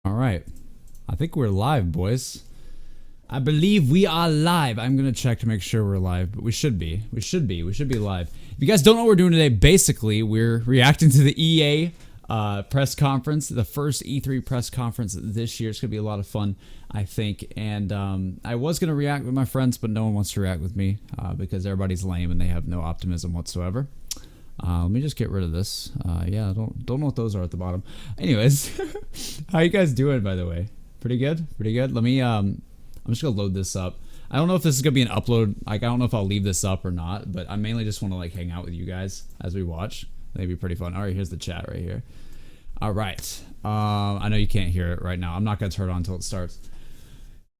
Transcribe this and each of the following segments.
All right. I think we're live, boys. I believe we are live. I'm going to check to make sure we're live, but we should be. We should be live. If you guys don't know what we're doing today, basically, we're reacting to the EA press conference, the first E3 press conference this year. It's going to be a lot of fun, I think. And I was going to react with my friends, but no one wants to react with me because everybody's lame and they have no optimism whatsoever. Let me just get rid of this. Yeah, don't know what those are at the bottom. Anyways, how you guys doing, by the way? Pretty good? Pretty good? Let me, I'm just gonna load this up. I don't know if this is gonna be an upload. Like, I don't know if I'll leave this up or not, but I mainly just want to, like, hang out with you guys as we watch. That'd be pretty fun. All right, here's the chat right here. All right. I know you can't hear it right now. I'm not gonna turn it on until it starts.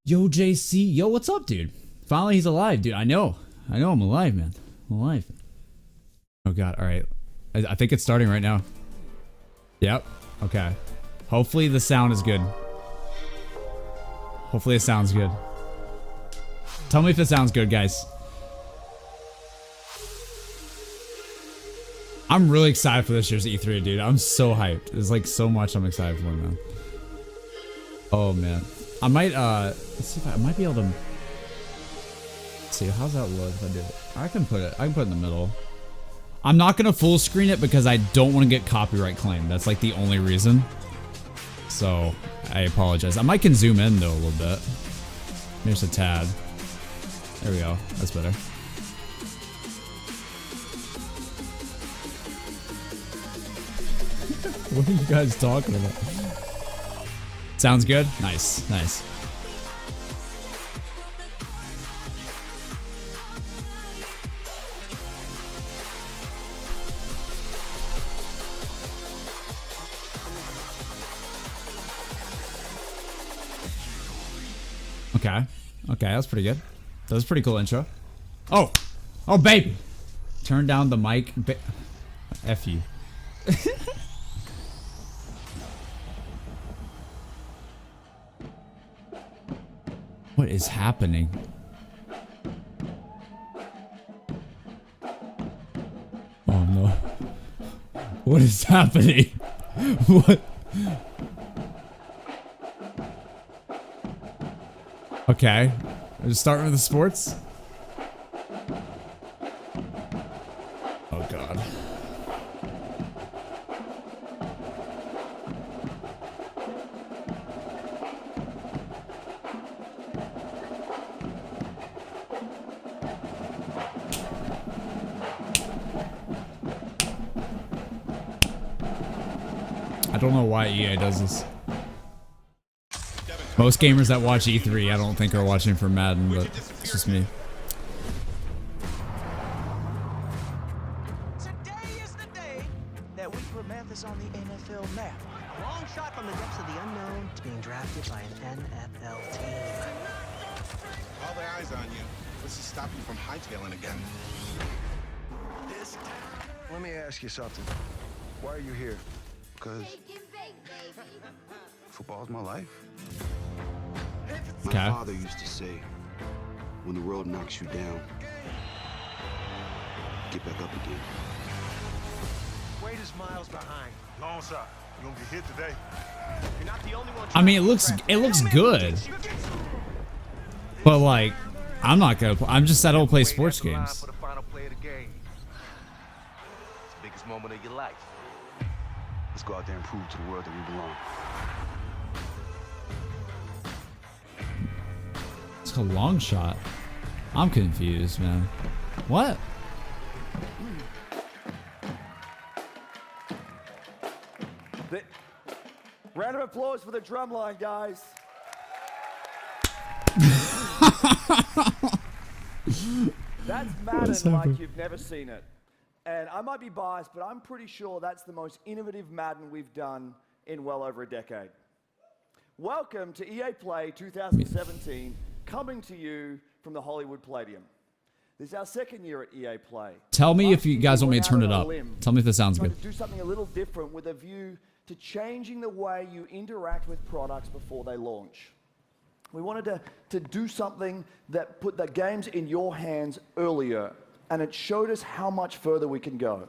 Yo, JC. Yo, what's up, dude? Finally, he's alive, dude. I know I'm alive, man. I'm alive. Oh god, alright. I think it's starting right now. Yep. Okay. Hopefully the sound is good. Hopefully it sounds good. Tell me if it sounds good, guys. I'm really excited for this year's E3, dude. I'm so hyped. There's like so much I'm excited for, man. Oh man. I might let's see if I might be able to let's see, how's that look if I do it? I can put it in the middle. I'm not gonna full screen it because I don't want to get copyright claimed. That's like the only reason. So I apologize. I might can zoom in though a little bit. Maybe just a tad. There we go. That's better. What are you guys talking about? Sounds good? Nice. Nice. Okay. Okay, that's pretty good. That was a pretty cool intro. Oh! Oh, baby! Turn down the mic. F you. What is happening? Oh no. What is happening? What? Okay, just starting with the sports. Oh god. I don't know why EA does this. Most gamers that watch E3, I don't think are watching for Madden, but it's just me. Today is the day that we put Memphis on the NFL map. A long shot from the depths of the unknown to being drafted by an NFL team. All the eyes on you. What's to stop you from hightailing again? Let me ask you something. Why are you here? Because football's my life. My father used to say, when the world knocks you down, get back up again. Wade is miles behind. Long shot. You gonna get hit today. You're not the only one. I mean, it looks good, but like, I'm not gonna. I'm just I don't play sports games. For the final play of the game. It's the biggest moment of your life. Let's go out there and prove to the world that we belong. It's a long shot. I'm confused, man. What? Round of applause for the drum line, guys. That's Madden like you've never seen it. And I might be biased, but I'm pretty sure that's the most innovative Madden we've done in well over a decade. Welcome to EA Play 2017, coming to you from the Hollywood Palladium. This is our second year at EA Play. Tell me if you Last guys year want me we to turn went it out up. on a limb, Tell me if this sounds trying good. to do something a little different with a view to changing the way you interact with products before they launch. We wanted to do something that put the games in your hands earlier, and it showed us how much further we can go.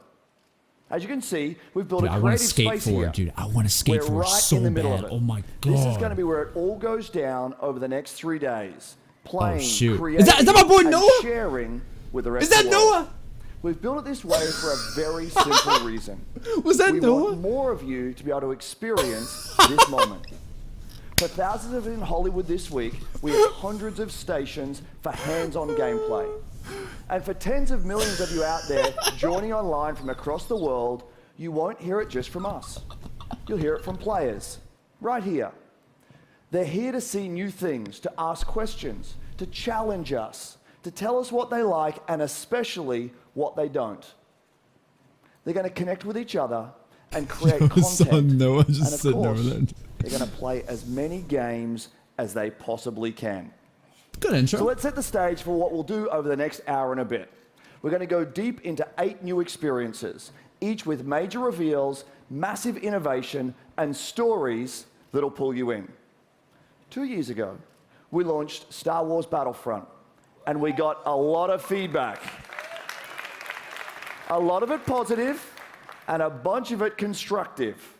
As you can see, we've built Dude, a I want creative to space here. skateboard, dude. I want to We're skateboard right so in the middle bad. of it. Oh my god. This is going to be where it all goes down over the next 3 days. Playing, shoot. creating, Is that my boy and Noah? sharing with the rest Is that of the world. Noah? We've built it this way for a very simple reason. Was that We Noah? want more of you to be able to experience this moment. For thousands of you in Hollywood this week, we have hundreds of stations for hands-on gameplay. And for tens of millions of you out there joining online from across the world, you won't hear it just from us. You'll hear it from players, right here. They're here to see new things, to ask questions, to challenge us, to tell us what they like, and especially what they don't. They're going to connect with each other and create content. Noah just And of sitting over course, there. they're going to play as many games as they possibly can. Good intro. So let's set the stage for what we'll do over the next hour and a bit. We're going to go deep into 8 new experiences, each with major reveals, massive innovation, and stories that'll pull you in. 2 years ago, we launched Star Wars Battlefront, and we got a lot of feedback. A lot of it positive, and a bunch of it constructive.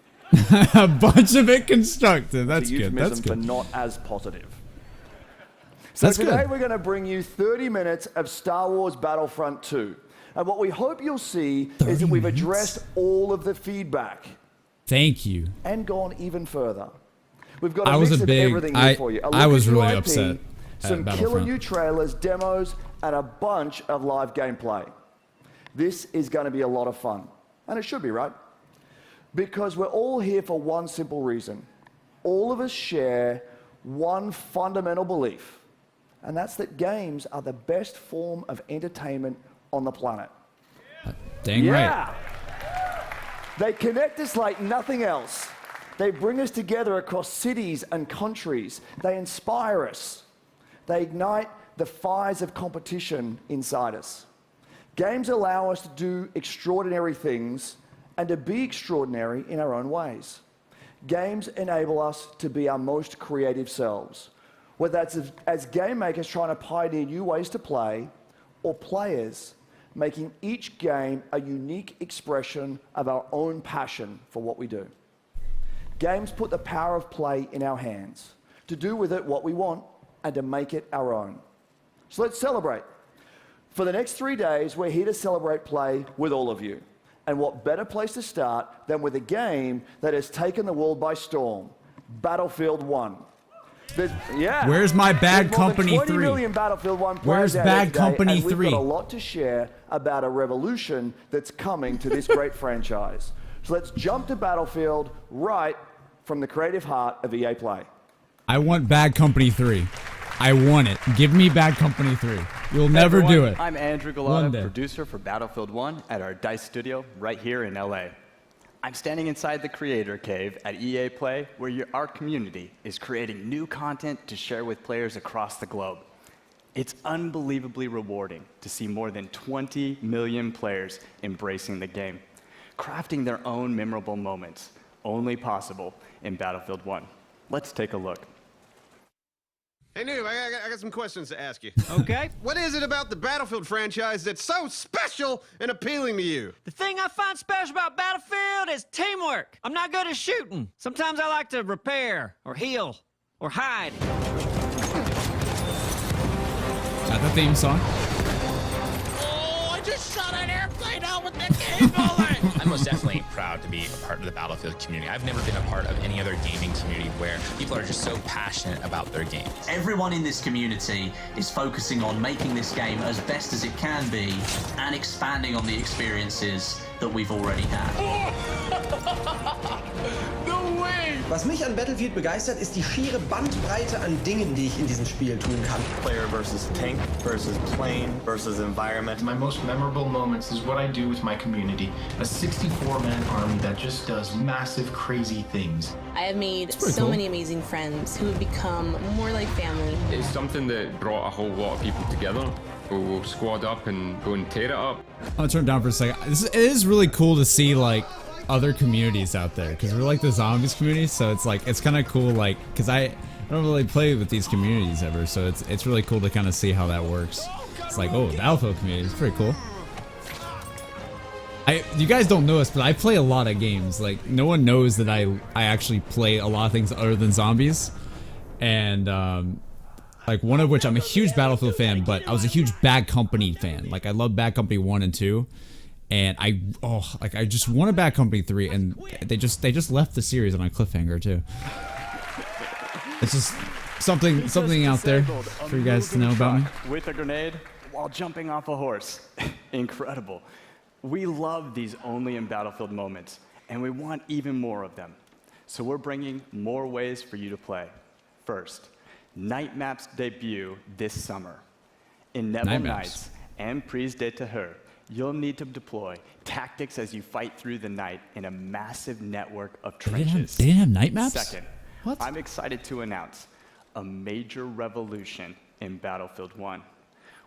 A bunch of it constructive. That's The good. That's euphemism for good. not as positive. So That's today good. we're going to bring you 30 minutes of Star Wars Battlefront 2. And what we hope you'll see is that we've 30 minutes? addressed all of the feedback Thank you. and gone even further. We've got a I was mix a of big- everything I- here for you. A look I was at new really IP, upset at some killer Battlefront. new trailers, demos, and a bunch of live gameplay. This is going to be a lot of fun. And it should be, right? Because we're all here for one simple reason. All of us share one fundamental belief, and that's that games are the best form of entertainment on the planet. Dang right. They connect us like nothing else. They bring us together across cities and countries. They inspire us. They ignite the fires of competition inside us. Games allow us to do extraordinary things and to be extraordinary in our own ways. Games enable us to be our most creative selves, whether that's as game makers trying to pioneer new ways to play, or players making each game a unique expression of our own passion for what we do. Games put the power of play in our hands, to do with it what we want and to make it our own. So let's celebrate. For the next 3 days, we're here to celebrate play with all of you. And what better place to start than with a game that has taken the world by storm, Battlefield 1. Where's my Bad There's more than Company 20 3? million Battlefield 1 players Where's out there Bad today, Company and we've 3? got a lot to share about a revolution that's coming to this great franchise. So let's jump to Battlefield right from the creative heart of EA Play. I want Bad Company 3. I want it. Give me Bad Company 3. You'll never do it. I'm Andrew One Galata, day. producer for Battlefield 1 at our DICE studio right here in LA. I'm standing inside the Creator Cave at EA Play, where our community is creating new content to share with players across the globe. It's unbelievably rewarding to see more than 20 million players embracing the game, crafting their own memorable moments, only possible in Battlefield 1. Let's take a look. Hey, Noob, I got some questions to ask you. Okay. What is it about the Battlefield franchise that's so special and appealing to you? The thing I find special about Battlefield is teamwork. I'm not good at shooting. Sometimes I like to repair, or heal, or hide. Is that the theme song? Oh, I just shot an airplane out with the game bullet! I'm most definitely proud to be a part of the Battlefield community. I've never been a part of any other gaming community where people are just so passionate about their game. Everyone in this community is focusing on making this game as best as it can be and expanding on the experiences that we've already had. No way! Was mich an Battlefield begeistert, ist die schiere Bandbreite an Dingen, die ich in diesem Spiel tun kann. Player versus tank versus plane versus environment. My most memorable moments is what I do with my community. A 64-man army that just does massive, crazy things. I have made so many amazing friends who have become more like family. It's something that brought a whole lot of people together. We'll squad up and go and tear it up. I'm gonna turn it down for a second. It is really cool to see like other communities out there because we're like the zombies community, so it's like it's kind of cool, like because I don't really play with these communities ever, so it's really cool to kind of see how that works. It's like, oh, Battlefield community is pretty cool. You guys don't know this, but I play a lot of games. Like, no one knows that I actually play a lot of things other than zombies. And, like, one of which I'm a huge Battlefield fan, but I was a huge Bad Company fan. Like, I love Bad Company 1 and 2. And I just wanted Bad Company 3, and they just left the series on a cliffhanger, too. It's just something out there for you guys to know about me. With a grenade while jumping off a horse. Incredible. We love these only in Battlefield moments, and we want even more of them. So we're bringing more ways for you to play. First, Night Maps debut this summer. In Neville Nights and Prise de Terreur, you'll need to deploy tactics as you fight through the night in a massive network of trenches. They didn't have night maps? Second, what? I'm excited to announce a major revolution in Battlefield 1.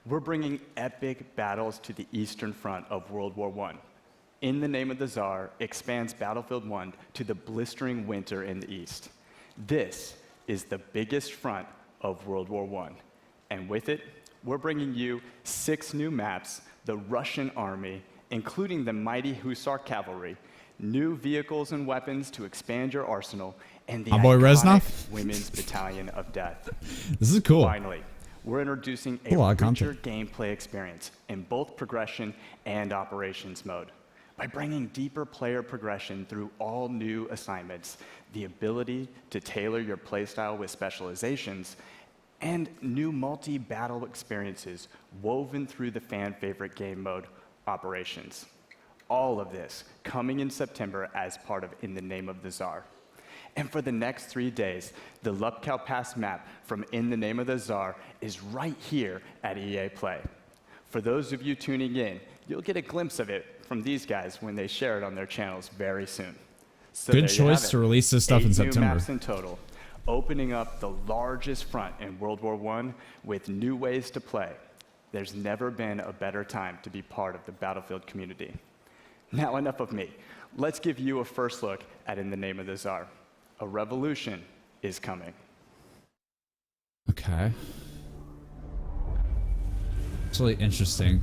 We're bringing epic battles to the Eastern Front of World War I. In the Name of the Tsar expands Battlefield 1 to the blistering winter in the East. This is the biggest front of World War I. And with it, we're bringing you 6 new maps, the Russian army, including the mighty Hussar cavalry, new vehicles and weapons to expand your arsenal, and the iconic Women's Battalion of Death. This is cool. Finally, we're introducing a richer gameplay experience in both progression and operations mode. By bringing deeper player progression through all new assignments, the ability to tailor your playstyle with specializations, and new multi-battle experiences woven through the fan-favorite game mode, Operations. All of this coming in September as part of In the Name of the Tsar. And for the next 3 days, the Lupkow Pass map from In the Name of the Tsar is right here at EA Play. For those of you tuning in, you'll get a glimpse of it from these guys when they share it on their channels very soon. So good choice to release this stuff in September. 8 new maps in total, opening up the largest front in World War I with new ways to play. There's never been a better time to be part of the Battlefield community. Now enough of me. Let's give you a first look at In the Name of the Tsar. A revolution is coming. Okay. It's really interesting.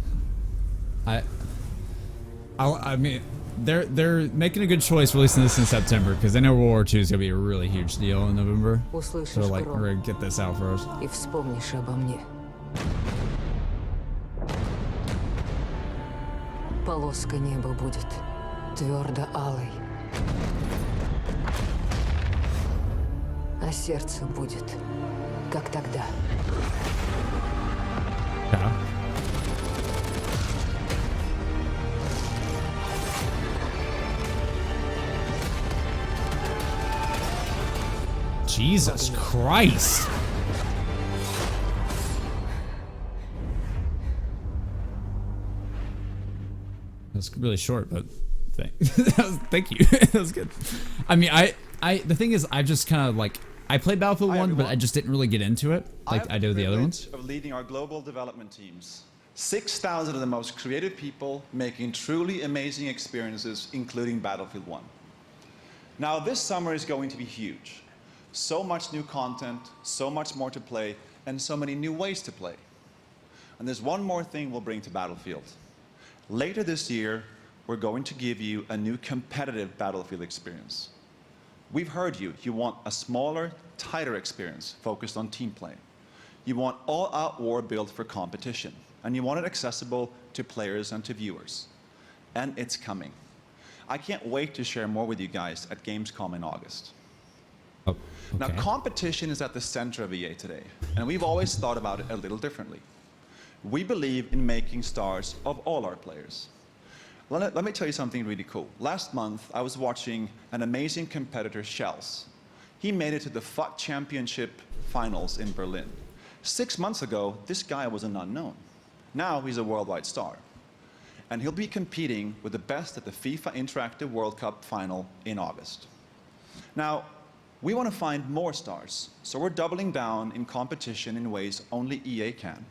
I mean, they're making a good choice releasing this in September because they know World War II is gonna be a really huge deal in November. So like, we're gonna get this out first. И вспомнишь обо мне. Полоска неба будет твердо алой, а сердце будет как тогда. Yeah. Jesus Christ. That's really short, but thank you. That was good. I mean, the thing is, I just kind of like, I played Battlefield 1, but I just didn't really get into it like I do the other ones. Of leading our global development teams. 6,000 of the most creative people making truly amazing experiences, including Battlefield 1. Now, this summer is going to be huge. So much new content, so much more to play, and so many new ways to play. And there's one more thing we'll bring to Battlefield. Later this year, we're going to give you a new competitive Battlefield experience. We've heard you. You want a smaller, tighter experience focused on team play. You want all-out war built for competition. And you want it accessible to players and to viewers. And it's coming. I can't wait to share more with you guys at Gamescom in August. Oh, okay. Now, competition is at the center of EA today, and we've always thought about it a little differently. We believe in making stars of all our players. Let me tell you something really cool. Last month, I was watching an amazing competitor, Shells. He made it to the FUT Championship finals in Berlin. 6 months ago, this guy was an unknown. Now he's a worldwide star. And he'll be competing with the best at the FIFA Interactive World Cup final in August. Now, we want to find more stars, so we're doubling down in competition in ways only EA can.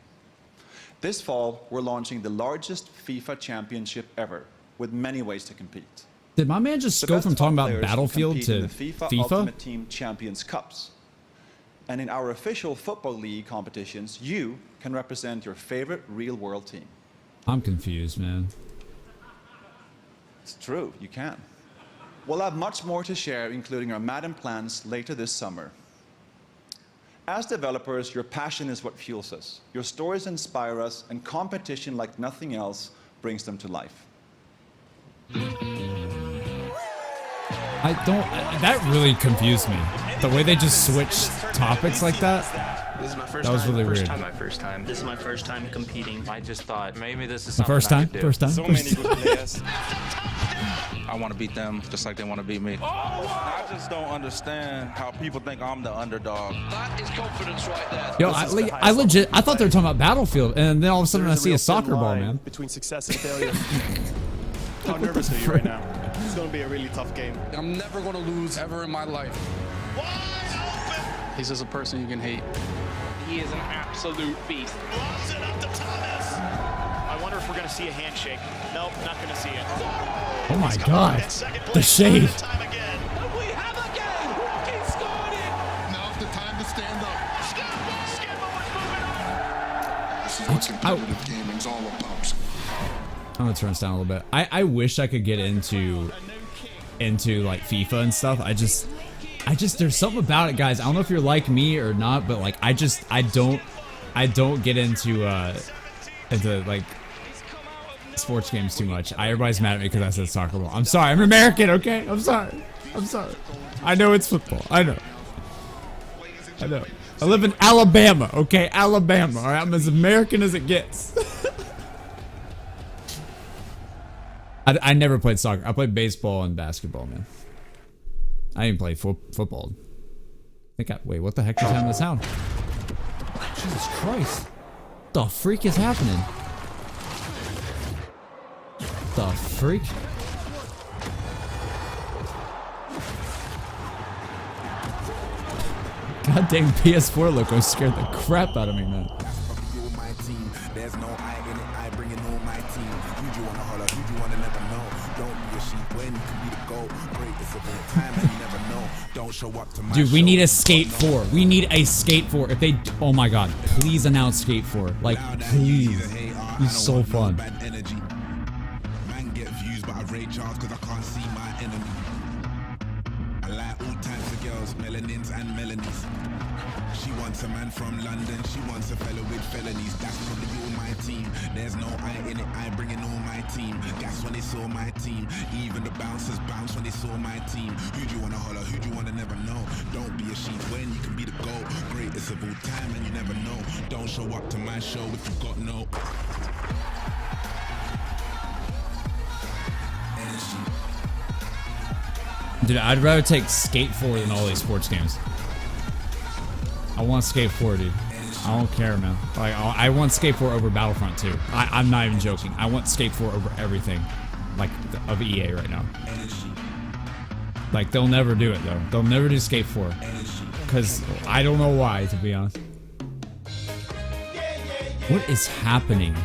This fall, we're launching the largest FIFA championship ever, with many ways to compete. Did my man just go from talking about Battlefield to FIFA? Ultimate Team Champions Cups. And in our official Football League competitions, you can represent your favorite real-world team. I'm confused, man. It's true, you can. We'll have much more to share, including our Madden plans later this summer. As developers, your passion is what fuels us. Your stories inspire us, and competition like nothing else brings them to life. That really confused me. The way they just switched topics like that. This is my first That was really weird. My first time. This is my first time competing. I just thought maybe this is The something first I time? could do. First time? So First many good players. I want to beat them just like they want to beat me. I just don't understand how people think I'm the underdog. That is confidence right there. Yo, I thought they were talking about Battlefield, and then all of a sudden I see a soccer ball, man. Between success and failure. How nervous are you right now? It's going to be a really tough game. I'm never going to lose ever in my life. He's just a person you can hate. He is an absolute beast. I wonder if we're going to see a handshake. Nope, not going to see it. Oh my god. The shade. We have a game! He scored it! Now's the time to stand up. This is what competitive gaming's all about. I'm gonna turn this down a little bit. I wish I could get into like FIFA and stuff. I just there's something about it, guys. I don't know if you're like me or not, but like I don't get into like sports games too much. Everybody's mad at me because I said soccer ball. I'm sorry. I'm American, okay? I'm sorry. I know it's football. I know. I live in Alabama, okay? Alabama, all right? I'm as American as it gets. I never played soccer. I played baseball and basketball, man. I didn't play football. Wait, what the heck is happening to the sound? Jesus Christ. What the freak is happening? The freak? Goddamn PS4 logo scared the crap out of me, man. There's no I in it, I bring it on my team. Who do you wanna holler, who do you wanna never know? Don't be a sheep when you can be the goal. Great, it's a big time and you never know. Don't show up to my Dude, we need a Skate 4. We need a Skate 4. If they, oh my god, please announce Skate 4. Like, please. It's so fun. Man get views, but I rage hard cause I can't see my enemy. I like all types of girls, melanins and melanies. She wants a man from London, she wants a fellow with felonies. That's probably all my team. There's no I in it, I bring in all my team. Gas when they saw my team. Even the bouncers bounce when they saw my team. Who do you wanna holler, who do you wanna never know? Don't be a sheep when you can be the goal. Greatest of all time and you never know. Don't show up to my show if you got no energy. Dude, I'd rather take Skate 4 than all these sports games. I want Skate 4, dude. I don't care, man. Like, I want Skate 4 over Battlefront 2. I'm not even joking. I want Skate 4 over everything, like, of EA right now. Like, they'll never do it, though. They'll never do Skate 4. Because I don't know why, to be honest. What is happening?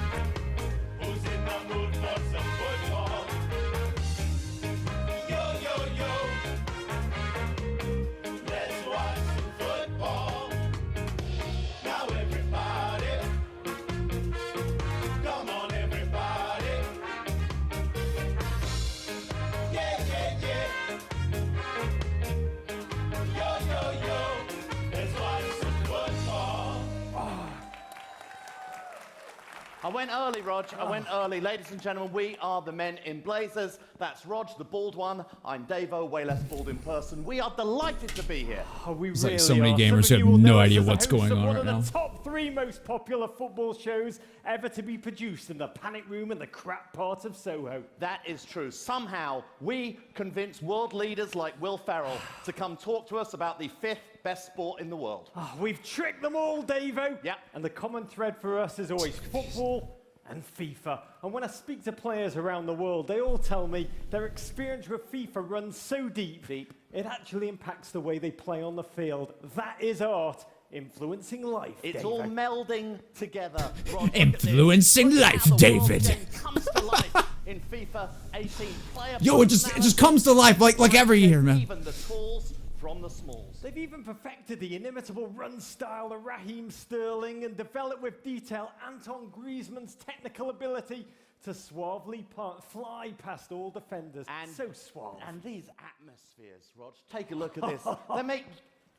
I went early, Rog. I went early. Ladies and gentlemen, we are the Men in Blazers. That's Rog, the bald one. I'm Davo, way less bald in person. We are delighted to be here. Oh, we It's really like so many are. gamers Some who of you have will no know us idea as the what's hosts going of on one right of now. the top 3 most popular football shows ever to be produced in the panic room and the crap part of Soho. That is true. Somehow, we convinced world leaders like Will Ferrell to come talk to us about the 5th best sport in the world. Oh, we've tricked them all, Davo. Yeah. And the common thread for us is always football and FIFA. And when I speak to players around the world, they all tell me their experience with FIFA runs so deep, it actually impacts the way they play on the field. That is art influencing life, It's Davo. all melding together. Rod, look at Influencing this. life, How the world David. game comes to life in FIFA 18. Player Yo, it just comes to life like every year, man. Even the talls from the smalls. They've even perfected the inimitable run style of Raheem Sterling and developed with detail Anton Griezmann's technical ability to suavely fly past all defenders. And so suave. And these atmospheres, Rog, take a look at this. They make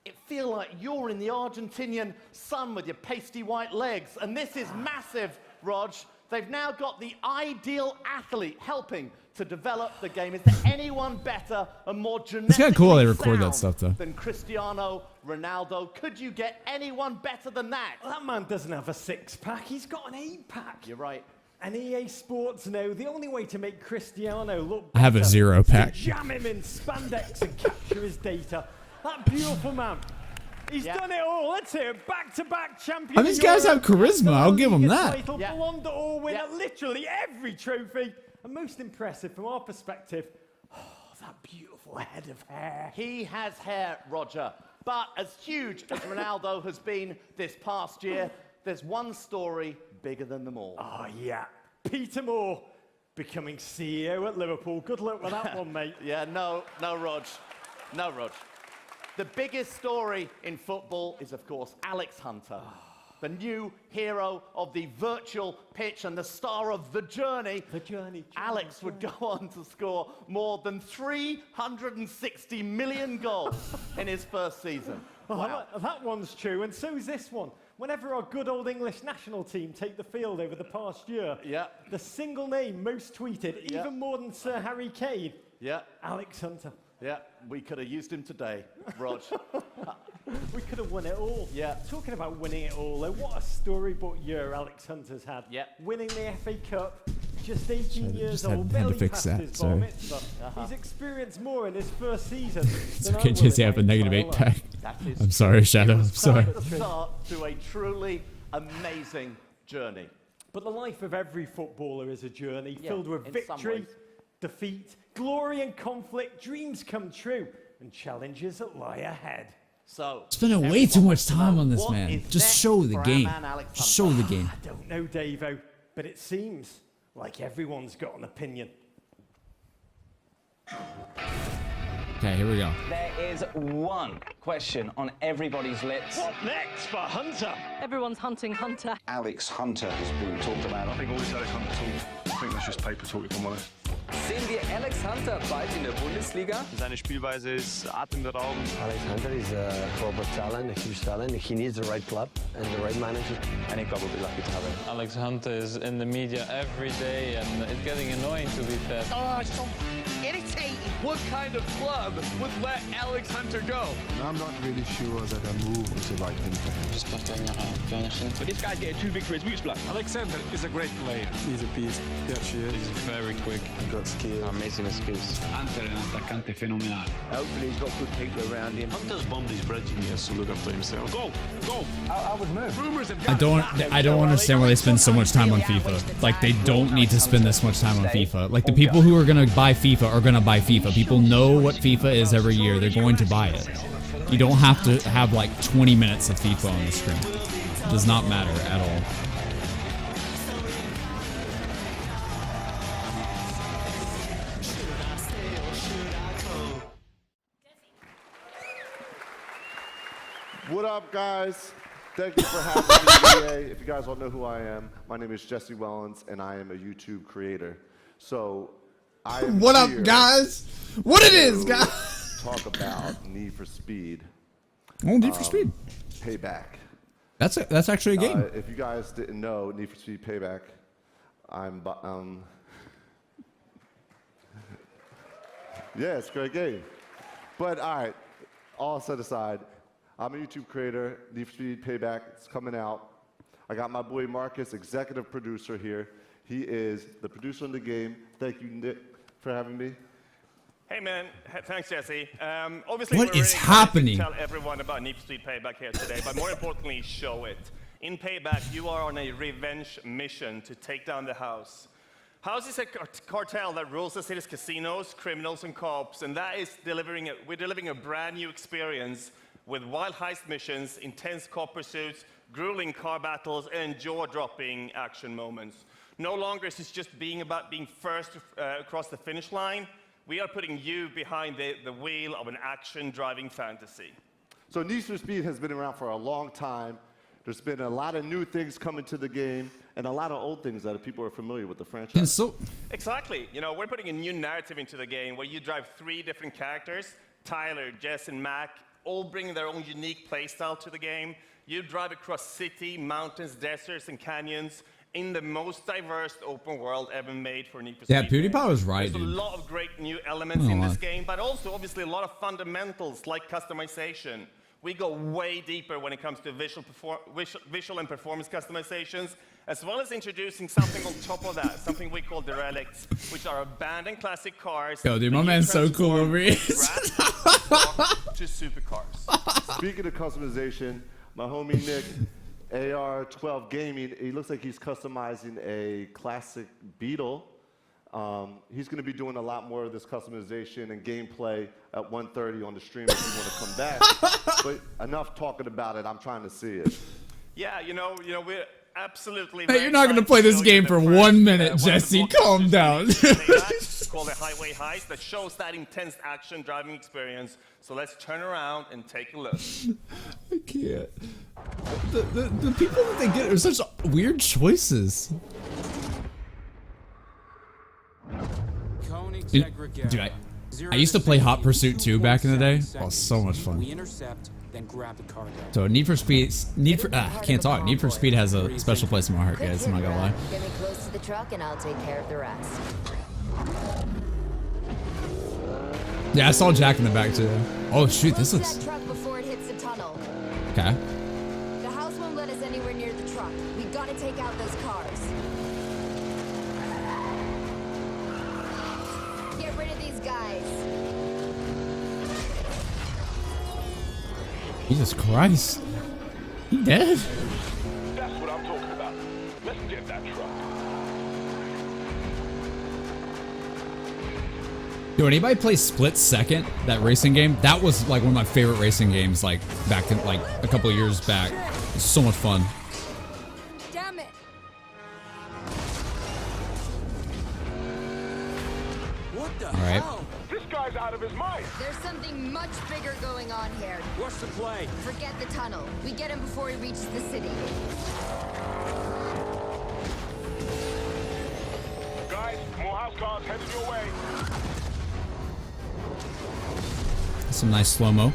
it feel like you're in the Argentinian sun with your pasty white legs. And this is massive, Rog. They've now got the ideal athlete helping to develop the game. Is there anyone better and more genetically It's kind of cool they record that stuff, though. than Cristiano Ronaldo? Could you get anyone better than that? Well, that man doesn't have a six-pack. He's got an eight-pack. You're right. And EA Sports know the only way to make Cristiano look I have a better 0-pack. is to jam him in spandex and capture his data. That beautiful man. He's done it all. Let's hear it. Back-to-back champion. I mean, these guys have charisma. I'll give them that. Ballon d'Or winner, literally every trophy. And most impressive from our perspective, that beautiful head of hair. He has hair, Roger. But as huge as Ronaldo has been this past year, there's one story bigger than them all. Oh, yeah. Peter Moore becoming CEO at Liverpool. Good luck with that one, mate. Yeah, no, Rog. No, Rog. The biggest story in football is, of course, Alex Hunter, the new hero of the virtual pitch and the star of The Journey. The Journey. Alex would go on to score more than 360 million goals in his first season. Wow. That one's true, and so is this one. Whenever our good old English national team take the field over the past year, the single name most tweeted, even more than Sir Harry Kane, Alex Hunter. Yeah, we could have used him today, Rog. We could have won it all. Yeah. Talking about winning it all, though, what a storybook year Alex Hunter's had. Yeah. Winning the FA Cup, just 18 years old, had barely to fix passed that, his sorry. bar mitzvah. He's experienced more in his first season. It's okay, Jesse. I have a negative 8-pack. That is I'm sorry, Shadow. I'm sorry. Start to a truly amazing journey. But the life of every footballer is a journey filled with in some victory, ways. defeat, glory and conflict, dreams come true, and challenges that lie ahead. So, Spending way too much time on this, what man. is Just next show the for our game. man, Alex Just Hunter? show the game. I don't know, Davo, but it seems like everyone's got an opinion. Okay, here we go. There is one question on everybody's lips. What next for Hunter? Everyone's hunting Hunter. Alex Hunter has been talked about. I think all this Alex Hunter talk, I think that's just paper talk, if I'm honest. Sehen wir Alex Hunter bald in der Bundesliga? Seine Spielweise ist atemberaubend. Alex Hunter is a global talent, a huge talent. He needs the right club and the right manager. Any club will be lucky to have him. Alex Hunter is in the media every day, and it's getting annoying to be fair. Oh, it's so irritating. What kind of club would let Alex Hunter go? I'm not really sure that a move was the right thing for him. J'espère que t'as rien. But this guy's getting too big for his boots, black. Alexander is a great player. He's a beast. He actually is. He's very quick. He's got skill. Amazing skills. Hunter è un attaccante fenomenale. Hopefully he's got good people around him. Hunter's bombed his bridge and he has to look after himself. Go! I would move. Rumors have I don't understand why they spend so much time on FIFA. Like, they don't need to spend this much time on FIFA. Like, the people who are gonna buy FIFA are gonna buy FIFA. People know what FIFA is every year. They're going to buy it. You don't have to have like 20 minutes of FIFA on the screen. It does not matter at all. What up, guys? Thank you for having me, EA. If you guys all know who I am, my name is Jesse Wellens, and I am a YouTube creator. So, I am What up, here guys? What it is, to guys? Talk about Need for Speed. Oh, Need for Speed. Payback. That's actually a game. If you guys didn't know, Need for Speed Payback, yeah, it's a great game. But all right, all set aside, I'm a YouTube creator. Need for Speed Payback, it's coming out. I got my boy Marcus, executive producer here. He is the producer of the game. Thank you, Nick, for having me. Hey man, thanks Jesse. Obviously What we're is really happening? excited to tell everyone about Need for Speed Payback here today, but more importantly, show it. In Payback, you are on a revenge mission to take down the House. House is a cartel that rules the city's casinos, criminals, and cops, and that is we're delivering a brand new experience with wild heist missions, intense cop pursuits, grueling car battles, and jaw-dropping action moments. No longer is this just about being first across the finish line. We are putting you behind the wheel of an action-driving fantasy. So Need for Speed has been around for a long time. There's been a lot of new things coming to the game and a lot of old things that people are familiar with the franchise. And so, Exactly. You know, we're putting a new narrative into the game where you drive 3 different characters, Tyler, Jess, and Mac, all bringing their own unique playstyle to the game. You drive across city, mountains, deserts, and canyons in the most diverse open world ever made for Need for Speed. yeah, PewDiePie was right, There's dude. a lot of great new elements Not in a this lot. game, but also obviously a lot of fundamentals like customization. We go way deeper when it comes to visual and performance customizations, as well as introducing something on top of that, something we call derelicts, which are abandoned classic cars. Yo, dude, my that you man's so cool transform over here. to supercars. Speaking of customization, my homie Nick, AR12 Gaming, he looks like he's customizing a classic Beetle. He's going to be doing a lot more of this customization and gameplay at 1:30 on the stream if you want to come back. But enough talking about it. I'm trying to see it. Yeah, you know, we're absolutely. Hey, you're not going to play this game for 1 minute, one of Jesse. the Calm down. It's called the Highway Heist that shows that intense action driving experience. So let's turn around and take a look. I can't. The people that they get are such weird choices. Dude, I used to play Hot Pursuit 2 back in the day. Oh, so much fun. We intercept, then grab the cargo. So Need for Speed, can't talk. Need for Speed has a special place in my heart, guys. I'm not gonna lie. Get me close to the truck and I'll take care of the rest. Yeah, I saw Jack in the back too. Oh shoot, this Close to looks. that truck before it hits the tunnel. Okay. The house won't let us anywhere near the truck. We gotta take out those cars. Get rid of these guys. Jesus Christ. He dead? That's what I'm talking about. Let's get that truck. Yo, anybody play Split Second, that racing game? That was like one of my favorite racing games, like back in like a couple of years back. It was so much fun. Damn it. What the All right. hell? This guy's out of his mind. There's something much bigger going on here. What's the play? Forget the tunnel. We get him before he reaches the city. Guys, more house cars headed your way. Some nice slow-mo.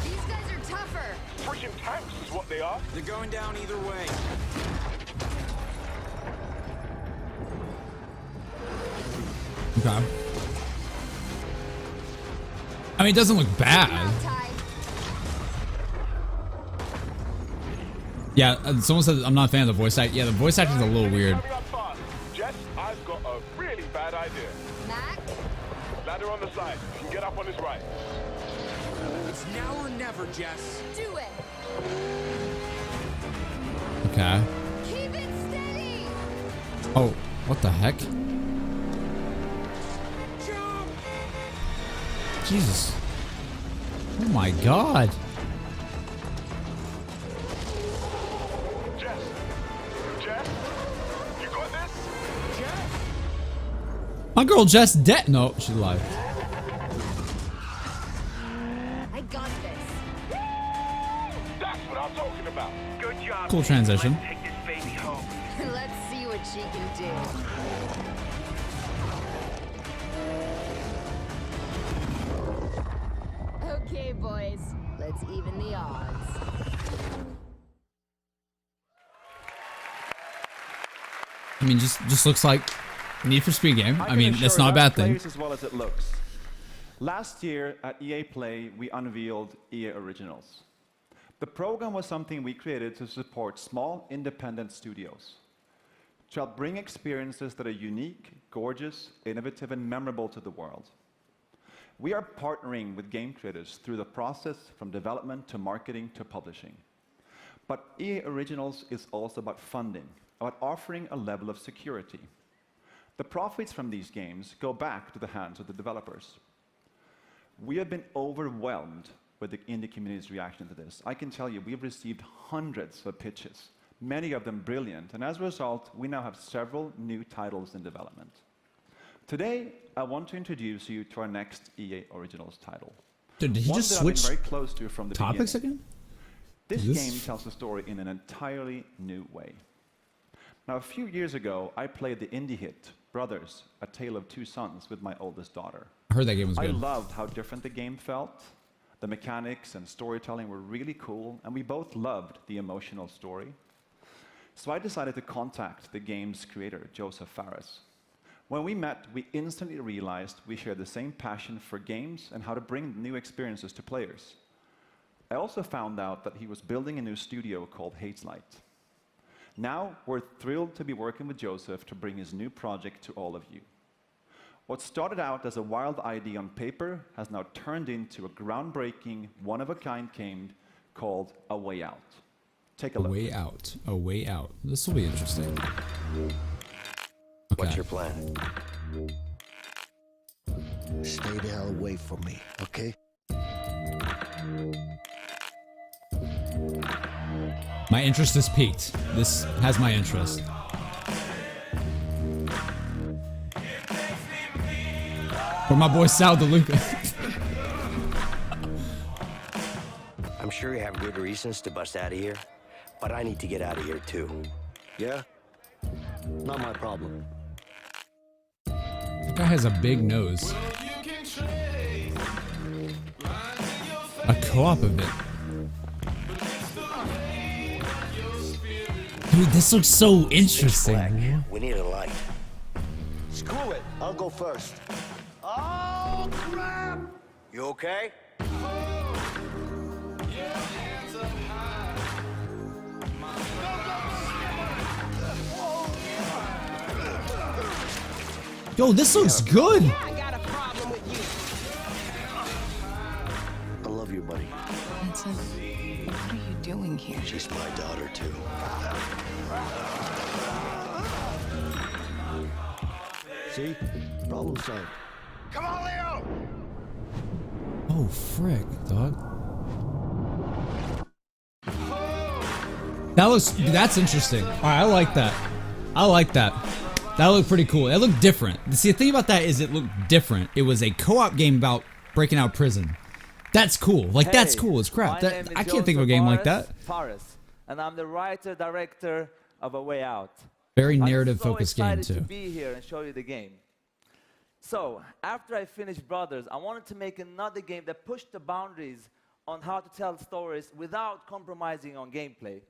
These guys are tougher. Freaking tanks is what they are. They're going down either way. Okay. I mean, it doesn't look bad. Yeah, someone said I'm not a fan of the voice act. Yeah, the voice acting is a little weird. Coming up fast. Jess, I've got a really bad idea. Mac? Ladder on the side. You can get up on his right. It's now or never, Jess. Do it. Okay. Keep it steady. Oh, what the heck? Jesus. Oh my god. Jess. Jess. You got this? Jess. My girl Jess dead. No, she's alive. I got this. That's what I'm talking about. Good job. Cool transition. Let's take this baby home. Let's see what she can do. Okay, boys. Let's even the odds. I mean, just looks like Need for Speed game. I can mean, assure that's not a bad thing. plays as well as it looks. Last year at EA Play, we unveiled EA Originals. The program was something we created to support small, independent studios, to help bring experiences that are unique, gorgeous, innovative, and memorable to the world. We are partnering with game creators through the process from development to marketing to publishing. But EA Originals is also about funding, about offering a level of security. The profits from these games go back to the hands of the developers. We have been overwhelmed with the indie community's reaction to this. I can tell you, we've received hundreds of pitches, many of them brilliant, and as a result, we now have several new titles in development. Today, I want to introduce you to our next EA Originals title. Dude, did he One just that I've been switch very close to from the topics beginning. again? This game tells the story in an entirely new way. Now, a few years ago, I played the indie hit, Brothers, A Tale of Two Sons, with my oldest daughter. I heard that game was I good. loved how different the game felt. The mechanics and storytelling were really cool, and we both loved the emotional story. So I decided to contact the game's creator, Joseph Fares. When we met, we instantly realized we shared the same passion for games and how to bring new experiences to players. I also found out that he was building a new studio called Hazelight. Now, we're thrilled to be working with Joseph to bring his new project to all of you. What started out as a wild idea on paper has now turned into a groundbreaking, one-of-a-kind game called A Way Out. Take a look. A Way Out. A Way Out. This will be interesting. What's your plan? Stay the hell away from me, okay? My interest is peaked. This has my interest. For my boy Sal DeLuca. I'm sure you have good reasons to bust out of here, but I need to get out of here too. Yeah? Not my problem. That guy has a big nose. A co-op event. Dude, this looks so interesting. We need a light. Screw it. I'll go first. Oh, crap! You okay? Yo, this looks good. I got a problem with you. I love you, buddy. Vincent, what are you doing here? She's my daughter, too. See? Problem solved. Come on, Leo! Oh, frick, dog. That's interesting. All right, I like that. I like that. That looked pretty cool. It looked different. See, the thing about that is it looked different. It was a co-op game about breaking out of prison. That's cool. Like, that's cool as crap. I can't think of a game like that. Fares, and I'm the writer-director of A Way Out. Very narrative-focused game, I'm so too. excited to be here and show you the game. So, after I finished Brothers, I wanted to make another game that pushed the boundaries on how to tell stories without compromising on gameplay.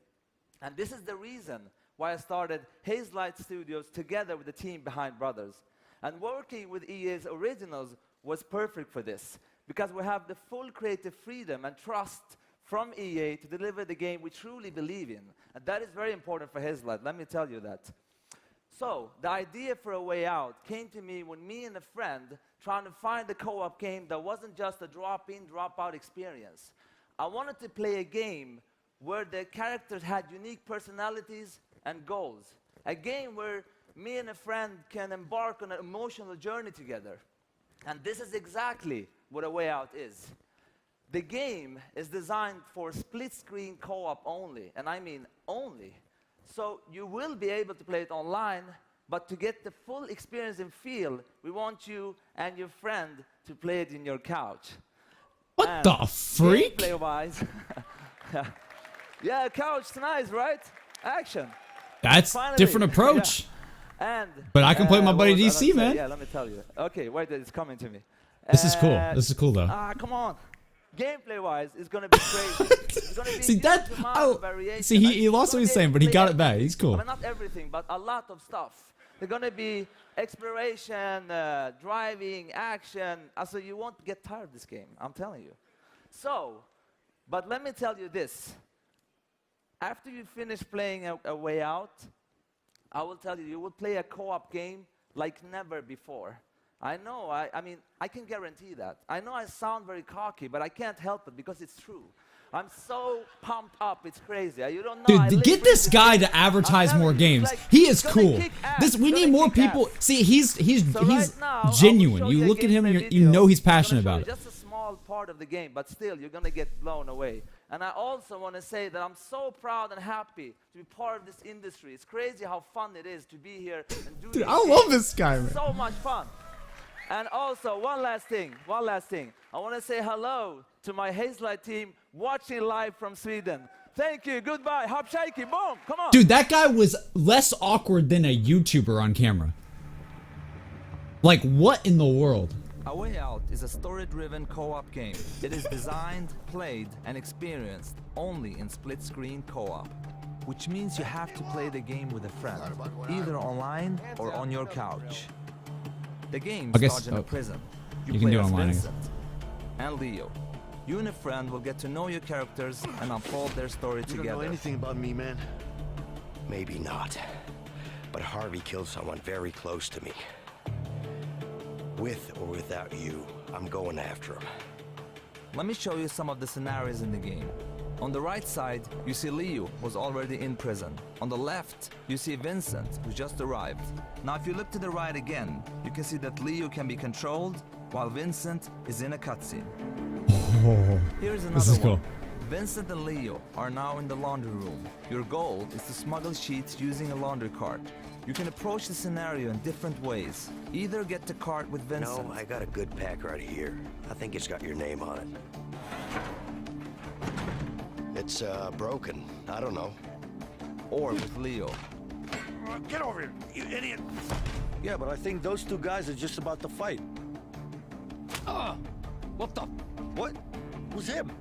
And this is the reason why I started Hazelight Studios together with the team behind Brothers. And working with EA's Originals was perfect for this, because we have the full creative freedom and trust from EA to deliver the game we truly believe in. And that is very important for Hazelight, let me tell you that. So, the idea for A Way Out came to me when me and a friend trying to find a co-op game that wasn't just a drop-in, drop-out experience. I wanted to play a game where the characters had unique personalities and goals. A game where me and a friend can embark on an emotional journey together. And this is exactly what A Way Out is. The game is designed for split-screen co-op only, and I mean only. So you will be able to play it online, but to get the full experience and feel, we want you and your friend to play it in your couch. What and the freak? Gameplay-wise, yeah, couch, nice, right? Action. That's Finally. different approach. Yeah. And But I can play my buddy what was I DC, gonna say? man. Yeah, let me tell you. Okay, wait, it's coming to me. This is cool. This is cool, though. Come on. Gameplay-wise, it's gonna be crazy. It's gonna be See, huge that- amount oh, of variation. see, he Like, lost you're what he's gonna saying, but he play got it back. everything. He's cool. I mean, not everything, but a lot of stuff. There's gonna be exploration, driving, action. Also, you won't get tired of this game, I'm telling you. So, but let me tell you this. After you finish playing A Way Out, I will tell you, you will play a co-op game like never before. I know, I mean, I can guarantee that. I know I sound very cocky, but I can't help it because it's true. I'm so pumped up, it's crazy. You don't know. Dude, get this guy to advertise more games. He is cool. We need more people. See, he's right now, I will genuine. show You you a look at him, gameplay you video. know he's I'm gonna passionate show about you it. just a small small part of the game, but still, you're gonna get blown away. And I also want to say that I'm so proud and happy to be part of this industry. It's crazy how fun it is to be here and do Dude, these I love games. this guy, man. So much fun. And also, one last thing. I want to say hello to my Hazelight team watching live from Sweden. Thank you, goodbye, hop shaky, boom, come on. Dude, that guy was less awkward than a YouTuber on camera. Like, what in the world? A Way Out is a story-driven co-op game. It is designed, played, and experienced only in split-screen co-op, which means you have to play the game with a friend, either online or on your couch. The game starts in a prison. You can play do it as online, I guess. Vincent and Leo. You and a friend will get to know your characters and unfold their story You together. don't know anything about me, man. Maybe not. But Harvey killed someone very close to me. With or without you, I'm going after him. Let me show you some of the scenarios in the game. On the right side, you see Leo, who's already in prison. On the left, you see Vincent, who just arrived. Now, if you look to the right again, you can see that Leo can be controlled, while Vincent is in a cutscene. Oh, Here's this another is cool. one. Vincent and Leo are now in the laundry room. Your goal is to smuggle sheets using a laundry cart. You can approach the scenario in different ways. Either get the cart with Vincent. No, I got a good pack right here. I think it's got your name on it. It's broken. I don't know. Or with Leo. Get over here, you idiot! Yeah, but I think those two guys are just about to fight. What the? What? Who's him?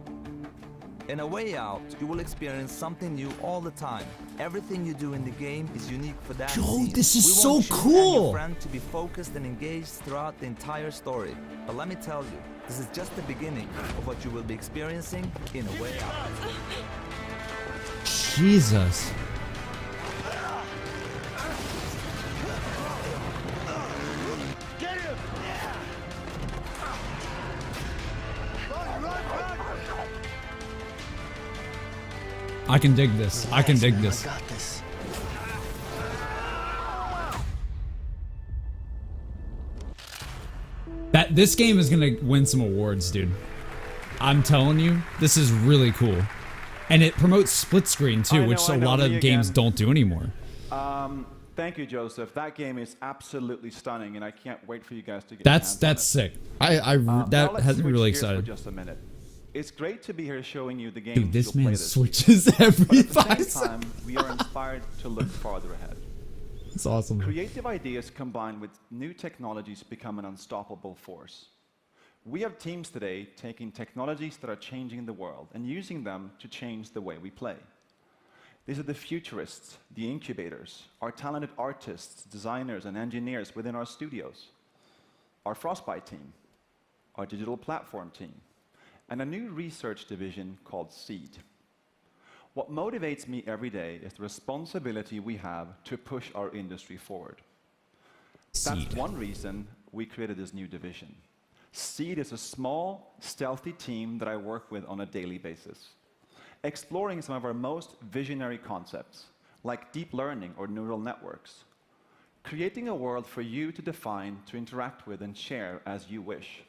In A Way Out, you will experience something new all the time. Everything you do in the game is unique for that Yo, scene. this is We so want you and cool. your friend to be focused and engaged throughout the entire story. But let me tell you, this is just the beginning of what you will be experiencing in A Way Out. Jesus. Get him! I can dig this. I can dig this. I got this. This game is gonna win some awards, dude. I'm telling you, this is really cool. And it promotes split screen too, which a lot of games don't do anymore. Thank you, Joseph. That game is absolutely stunning, and I can't wait for you guys to get. That's sick. That has me really excited. For just a minute. It's great to be here showing you the game. Dude, this man switches every 5 At the same seconds. time, we are inspired to look farther ahead. It's awesome. Creative ideas combined with new technologies become an unstoppable force. We have teams today taking technologies that are changing the world and using them to change the way we play. These are the futurists, the incubators, our talented artists, designers, and engineers within our studios, our Frostbite team, our digital platform team, and a new research division called SEED. What motivates me every day is the responsibility we have to push our industry forward. That's one reason we created this new division. SEED is a small, stealthy team that I work with on a daily basis, exploring some of our most visionary concepts, like deep learning or neural networks, creating a world for you to define, to interact with, and share as you wish,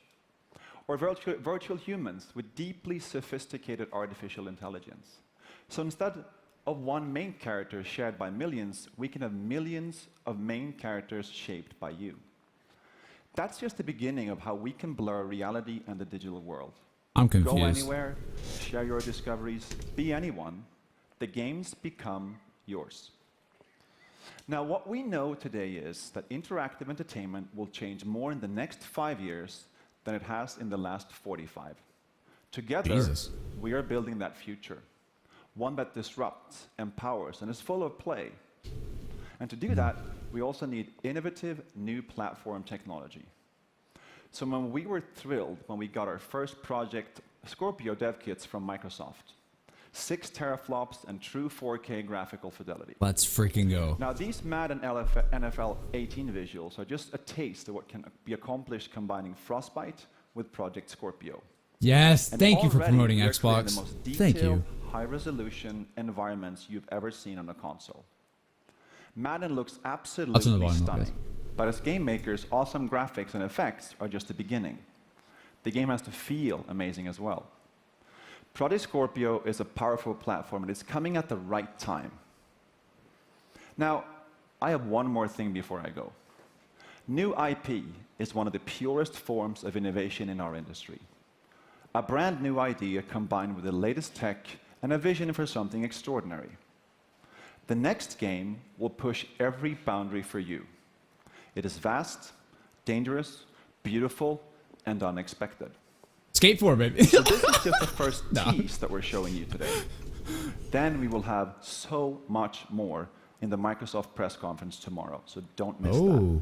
or virtual humans with deeply sophisticated artificial intelligence. So instead of one main character shared by millions, we can have millions of main characters shaped by you. That's just the beginning of how we can blur reality and the digital world. I'm confused. Go anywhere, share your discoveries, be anyone. The games become yours. Now, what we know today is that interactive entertainment will change more in the next 5 years than it has in the last 45. Together, Jesus. we are building that future, one that disrupts, empowers, and is full of play. And to do that, we also need innovative new platform technology. So when we were thrilled when we got our first project Scorpio dev kits from Microsoft, 6 teraflops and true 4K graphical fidelity. Let's freaking go. Now these Madden NFL 18 visuals are just a taste of what can be accomplished combining Frostbite with Project Scorpio. Yes, And thank you for already promoting we are creating Xbox. the most Thank you. detailed, high-resolution environments you've ever seen on a console. Madden looks absolutely volume up, stunning, guys. but as game makers, awesome graphics and effects are just the beginning. the game has to feel amazing as well. Project Scorpio is a powerful platform, and it's coming at the right time. Now, I have one more thing before I go. New IP is one of the purest forms of innovation in our industry. A brand new idea combined with the latest tech and a vision for something extraordinary. The next game will push every boundary for you. It is vast, dangerous, beautiful, and unexpected. Skate 4, baby. So this is just the first tease that we're showing you today. Then we will have so much more in the Microsoft press conference tomorrow, so don't miss that.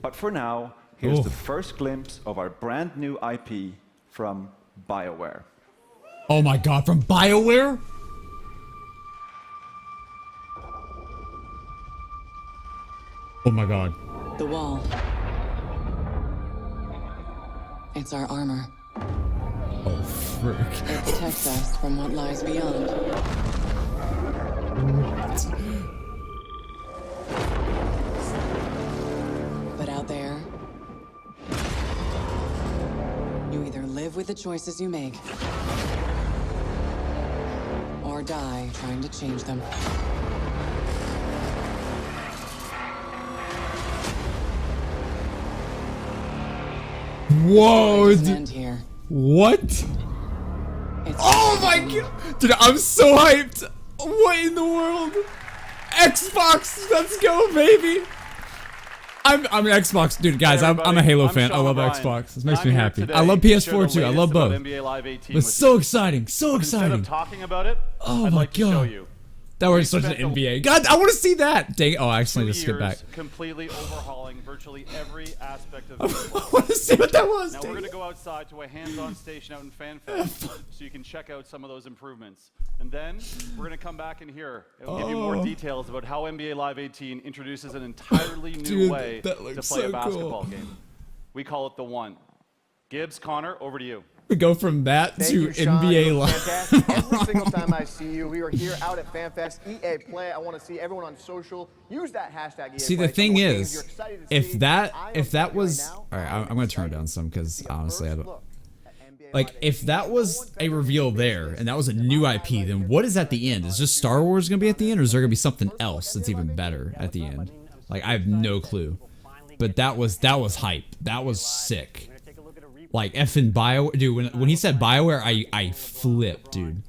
But for now, here's the first glimpse of our brand new IP from BioWare. Oh my god, from BioWare? Oh my god. The wall. It's our armor. Oh, frick. It protects us from what lies beyond. But out there, you either live with the choices you make, or die trying to change them. Whoa, End here. What? Oh my god! Dude, I'm so hyped! What in the world? Xbox! Let's go, baby! I'm an Xbox dude, guys. I'm a Halo fan. I love Xbox. This makes me happy. I love PS4 too. I love both. But so exciting, so exciting. Instead of talking about it, Oh I'd my like to show god. you. That was such an NBA. God, I want to see that. Dang. Oh, I actually just skipped back. Completely overhauling virtually every aspect of I the want to see what that was. Now dang we're going it. to go outside to a hands-on station out in FanFest so you can check out some of those improvements. And then we're going to come back in here and give you more Oh. details about how NBA Live 18 introduces an entirely new Dude, way that to looks play so a basketball cool. game. We call it the One. Gibbs, Connor, over to you. We go from that Thank to you, Sean. NBA You're Live. fantastic. Every single time I see you, we are here out at FanFest. EA Play. I want to see everyone on social use that hashtag EA See, Play. the thing Some more games is, you're excited to see. if that was, all right, I'm gonna turn it down some because honestly, I don't. Like, if that was a reveal there and that was a new IP, then what is at the end? Is just Star Wars gonna be at the end, or is there gonna be something else that's even better at the end? Like, I have no clue. But that was hype. That was sick. Like effing BioWare, dude. When he said BioWare, I flipped, dude.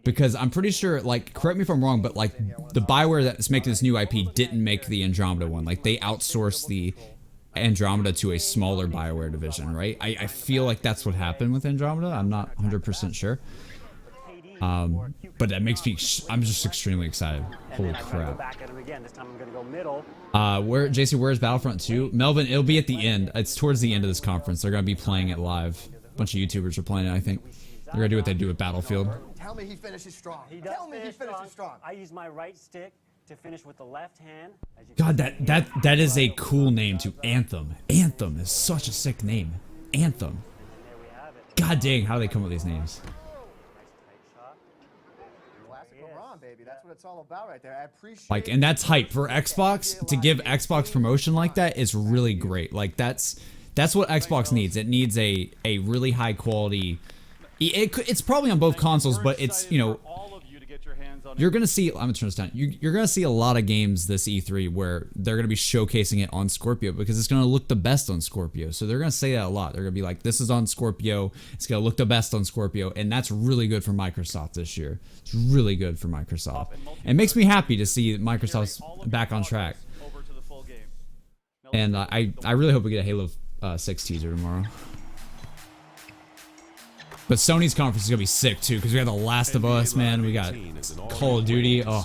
Because I'm pretty sure, like, correct me if I'm wrong, but like the BioWare that's making this new IP didn't make the Andromeda one. Like, they outsourced the Andromeda to a smaller BioWare division, right? I feel like that's what happened with Andromeda. I'm not 100% sure. But that makes me, I'm just extremely excited. Holy crap. Where, JC, where's Battlefront 2? Melvin, it'll be at the end. It's towards the end of this conference. They're going to be playing it live. A bunch of YouTubers are playing it, I think. They're going to do what they do with Battlefield. Tell me he finishes strong. Tell me he finishes strong. I use my right stick to finish with the left hand. As you God, that is a cool name too. Anthem. Anthem is such a sick name. Anthem. God dang, how do they come up with these names? Classic LeBron, baby. That's what it's all about right there. I appreciate Like, and that's hype for Xbox. To give Xbox promotion like that is really great. Like, that's what Xbox needs. It needs a really high quality. It's probably on both consoles, but it's, you know, you're gonna see. I'm gonna turn this down. You're gonna see a lot of games this E3 where they're gonna be showcasing it on Scorpio because it's gonna look the best on Scorpio. So they're gonna say that a lot. They're gonna be like, "This is on Scorpio. It's gonna look the best on Scorpio," and that's really good for Microsoft this year. It's really good for Microsoft. It makes me happy to see Microsoft's back on track. And I really hope we get a Halo 6 teaser tomorrow. But Sony's conference is gonna be sick too, because we got The Last of Us, man. We got Call of Duty. Oh,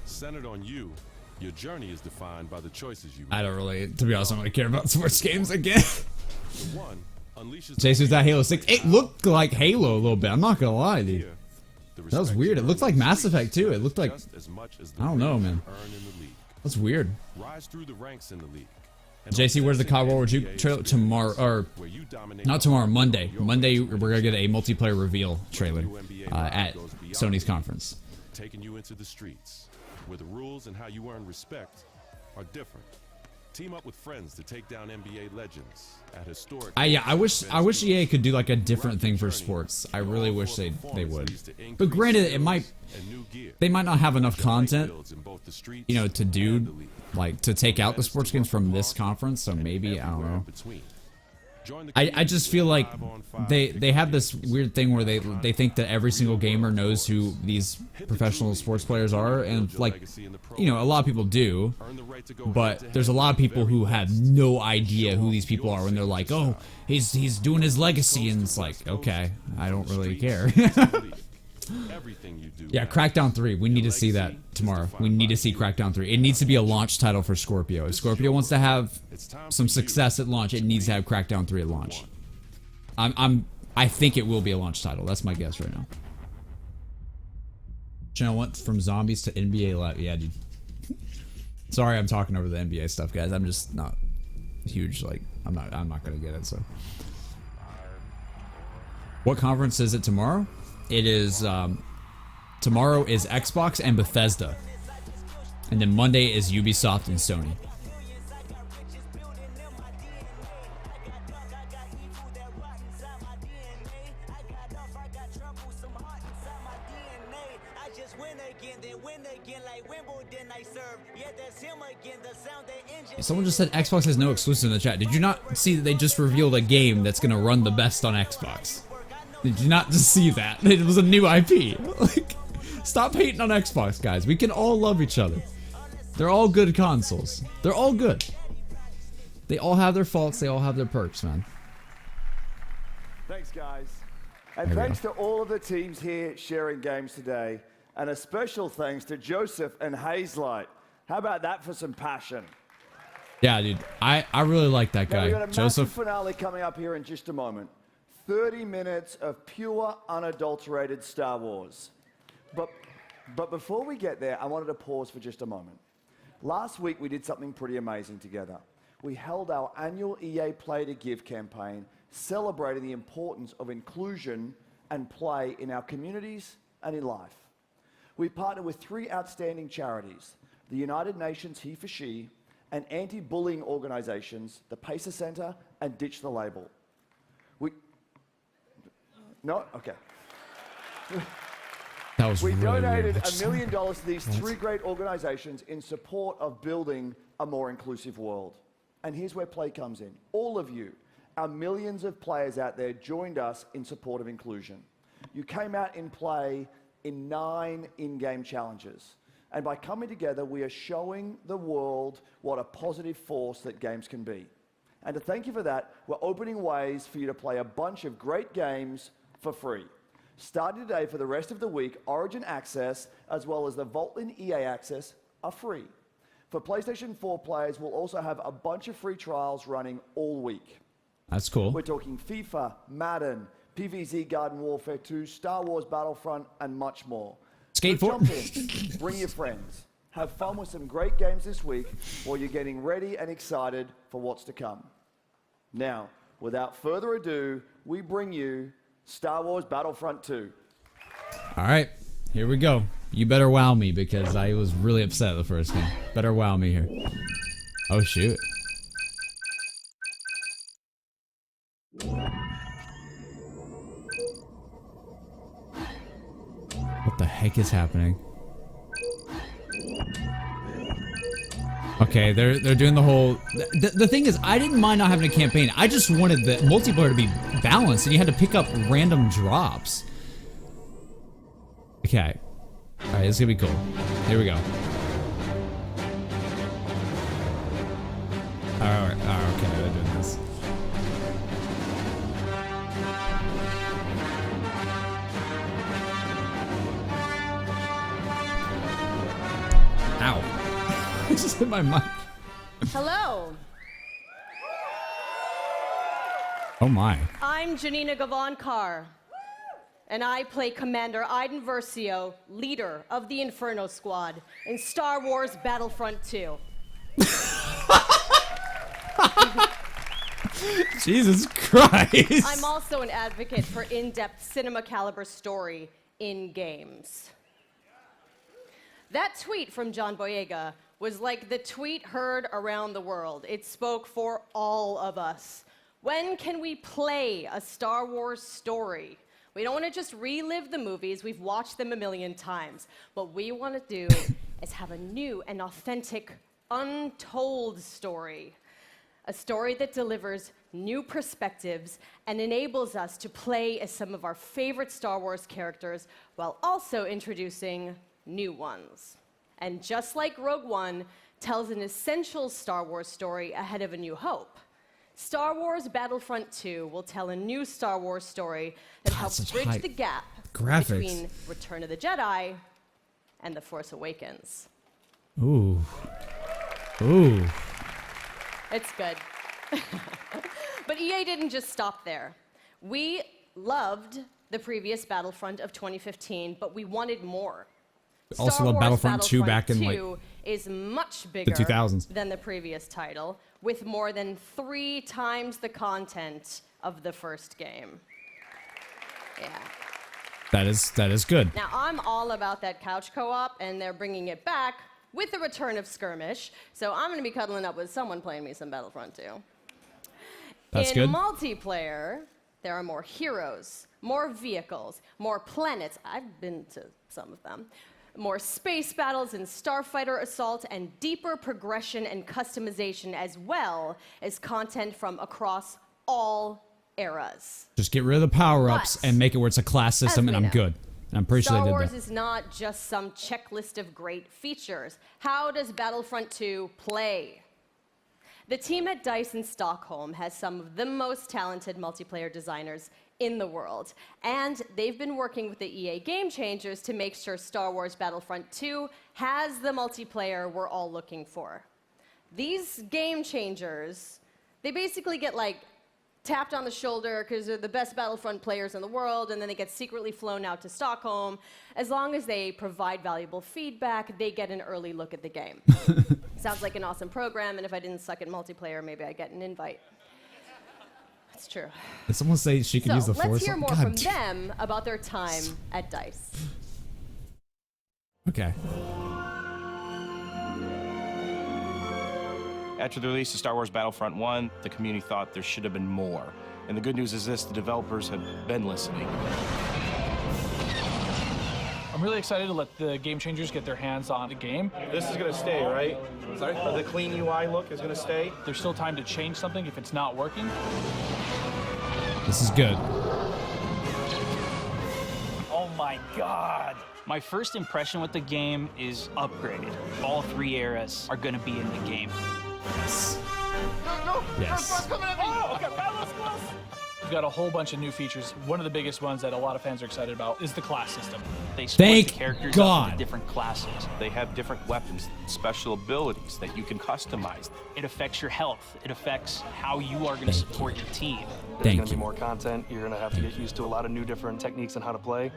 Centered on you, your journey is defined by the choices you make. I don't really, to be honest, I don't really care about sports games again. Jason's that Halo 6. It looked like Halo a little bit. I'm not gonna lie, dude. That was weird. It looked like Mass Effect too. It looked like, I don't know, man. That's weird. Rise through the ranks in the league. JC, where's the COD World War II trailer tomorrow? Or not tomorrow, Monday. Monday, we're gonna get a multiplayer reveal trailer at Sony's conference. Taking you into the streets, where the rules and how you earn respect are different. Team up with friends to take down NBA legends at historic. I wish EA could do like a different thing for sports. I really wish they would. But granted, they might not have enough content, you know, to do like to take out the sports games from this conference. So maybe I don't know. I just feel like they have this weird thing where they think that every single gamer knows who these professional sports players are, and like, you know, a lot of people do, but there's a lot of people who have no idea who these people are when they're like, oh, he's doing his legacy, and it's like, okay, I don't really care. Yeah, Crackdown 3. We need to see that tomorrow. We need to see Crackdown 3. It needs to be a launch title for Scorpio. If Scorpio wants to have some success at launch, it needs to have Crackdown 3 at launch. I think it will be a launch title. That's my guess right now. Channel went from zombies to NBA Live. Yeah, dude. Sorry, I'm talking over the NBA stuff, guys. I'm just not huge. Like, I'm not gonna get it. So, what conference is it tomorrow? It is, tomorrow is Xbox and Bethesda. And then Monday is Ubisoft and Sony. Someone just said Xbox has no exclusive in the chat. Did you not see that they just revealed a game that's gonna run the best on Xbox? Did you not just see that? It was a new IP. Like, stop hating on Xbox, guys. We can all love each other. They're all good consoles. They're all good. They all have their faults. They all have their perks, man. Thanks, guys. And thanks to all of the teams here sharing games today. And a special thanks to Joseph and Hazelight. How about that for some passion? Yeah, dude. I really like that Now, guy. we've got a Joseph. massive finale coming up here in just a moment. 30 minutes of pure, unadulterated Star Wars. But before we get there, I wanted to pause for just a moment. Last week, we did something pretty amazing together. We held our annual EA Play to Give campaign, celebrating the importance of inclusion and play in our communities and in life. We partnered with 3 outstanding charities, the United Nations He for She, and anti-bullying organizations, the Pacer Center and Ditch the Label. No? Okay. That was We really donated weird. $1 million to these 3 great organizations in support of building a more inclusive world. And here's where play comes in. All of you, our millions of players out there, joined us in support of inclusion. You came out in play in 9 in-game challenges. And by coming together, we are showing the world what a positive force that games can be. And to thank you for that, we're opening ways for you to play a bunch of great games for free. Starting today for the rest of the week, Origin Access, as well as the Vaultlin EA Access, are free. For PlayStation 4 players, we'll also have a bunch of free trials running all week. That's cool. We're talking FIFA, Madden, PvZ Garden Warfare 2, Star Wars Battlefront, and much more. Skate So 4. jump in, bring your friends. Have fun with some great games this week while you're getting ready and excited for what's to come. Now, without further ado, we bring you Star Wars Battlefront 2. All right, here we go. You better wow me because I was really upset the first game. Better wow me here. Oh, shoot. What the heck is happening? Okay, they're doing the whole... The thing is, I didn't mind not having a campaign. I just wanted the multiplayer to be balanced, and you had to pick up random drops. Okay. Alright, this is gonna be cool. Here we go. Alright, okay, they're doing this. Ow. I just hit my mic. Hello, Oh my. I'm Janina Gavankar, and I play Commander Iden Versio, leader of the Inferno Squad in Star Wars Battlefront 2. Jesus Christ. I'm also an advocate for in-depth cinema caliber story in games. That tweet from John Boyega was like the tweet heard around the world. It spoke for all of us. When can we play a Star Wars story? We don't want to just relive the movies. We've watched them a million times. What we want to do is have a new and authentic, untold story. A story that delivers new perspectives and enables us to play as some of our favorite Star Wars characters while also introducing new ones. And just like Rogue One tells an essential Star Wars story ahead of A New Hope, Star Wars Battlefront 2 will tell a new Star Wars story that helps bridge the gap between Return of the Jedi and The Force Awakens. Ooh. Ooh. It's good. But EA didn't just stop there. We loved the previous Battlefront of 2015, but we wanted more. Also love Battlefront 2 back in like is much bigger the 2000s than the previous title, with more than 3 times the content of the first game. Yeah. That is good. Now, I'm all about that couch co-op, and they're bringing it back with the return of Skirmish, so I'm going to be cuddling up with someone playing me some Battlefront 2. That's in good. Multiplayer, there are more heroes, more vehicles, more planets. I've been to some of them. More space battles and starfighter assault, and deeper progression and customization, as well as content from across all eras. Just get rid of the power-ups and make it where it's a class system, and I'm good. And I'm pretty sure Star they did Wars that. is not just some checklist of great features. How does Battlefront 2 play? The team at DICE in Stockholm has some of the most talented multiplayer designers in the world, and they've been working with the EA Game Changers to make sure Star Wars Battlefront 2 has the multiplayer we're all looking for. These Game Changers, they basically get like tapped on the shoulder because they're the best Battlefront players in the world, and then they get secretly flown out to Stockholm. As long as they provide valuable feedback, they get an early look at the game. Sounds like an awesome program, and if I didn't suck at multiplayer, maybe I'd get an invite. That's true. Did someone say she could use the Force? Let's hear more God from damn. them about their time at DICE. Okay. After the release of Star Wars Battlefront 1, the community thought there should have been more. And the good news is this, the developers have been listening. I'm really excited to let the Game Changers get their hands on the game. This is going to stay, right? Sorry? The clean UI look is going to stay? There's still time to change something if it's not working. This is good. Oh my God. My first impression with the game is upgraded. All 3 eras are going to be in the game. Yes. No, yes. Oh, okay, Battlefront close. We've got a whole bunch of new features. One of the biggest ones that a lot of fans are excited about is the class system. They split Thank the characters God. up into different classes. They have different weapons, special abilities that you can customize. It affects your health. It affects how you are going to support your team. There's going to be more content. You're going to have to get used to a lot of new different techniques on how to play.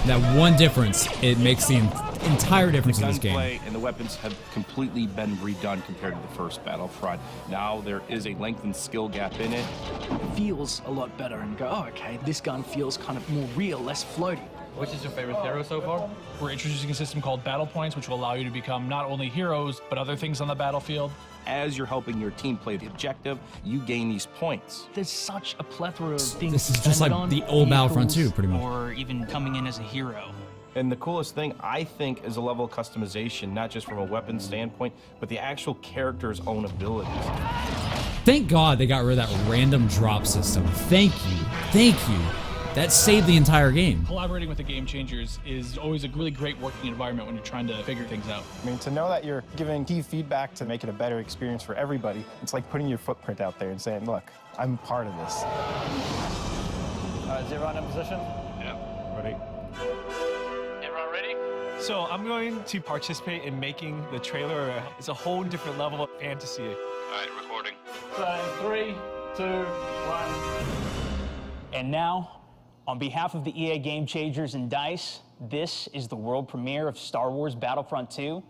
That one difference, it makes the entire difference in this game. Gunplay and the weapons have completely been redone compared to the first Battlefront. Now there is a lengthened skill gap in it. It feels a lot better and go, oh, okay, this gun feels kind of more real, less floaty. Which is your favorite hero so far? We're introducing a system called Battle Points, which will allow you to become not only heroes, but other things on the battlefield. As you're helping your team play the objective, you gain these points. There's such a plethora of things This to is just spend like on, the old Battlefront 2, pretty much. Or even coming in as a hero. And the coolest thing, I think, is a level of customization, not just from a weapon standpoint, but the actual character's own abilities. Thank God they got rid of that random drop system. Thank you. Thank you. That saved the entire game. Collaborating with the Game Changers is always a really great working environment when you're trying to figure things out. I mean, to know that you're giving key feedback to make it a better experience for everybody, it's like putting your footprint out there and saying, look, I'm part of this. Is everyone in position? Yeah. Ready? Everyone ready? So I'm going to participate in making the trailer. It's a whole different level of fantasy. All right, recording. So 3, 2, 1. And now, on behalf of the EA Game Changers and DICE, this is the world premiere of Star Wars Battlefront 2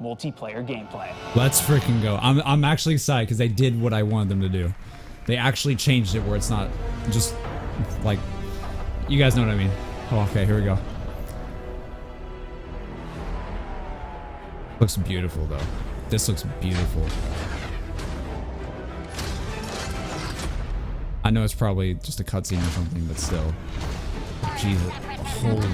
multiplayer gameplay. Let's freaking go. I'm actually excited because they did what I wanted them to do. They actually changed it where it's not just like, you guys know what I mean. Oh, okay, here we go. Looks beautiful though. This looks beautiful. I know it's probably just a cutscene or something, but still. Jesus. Holy.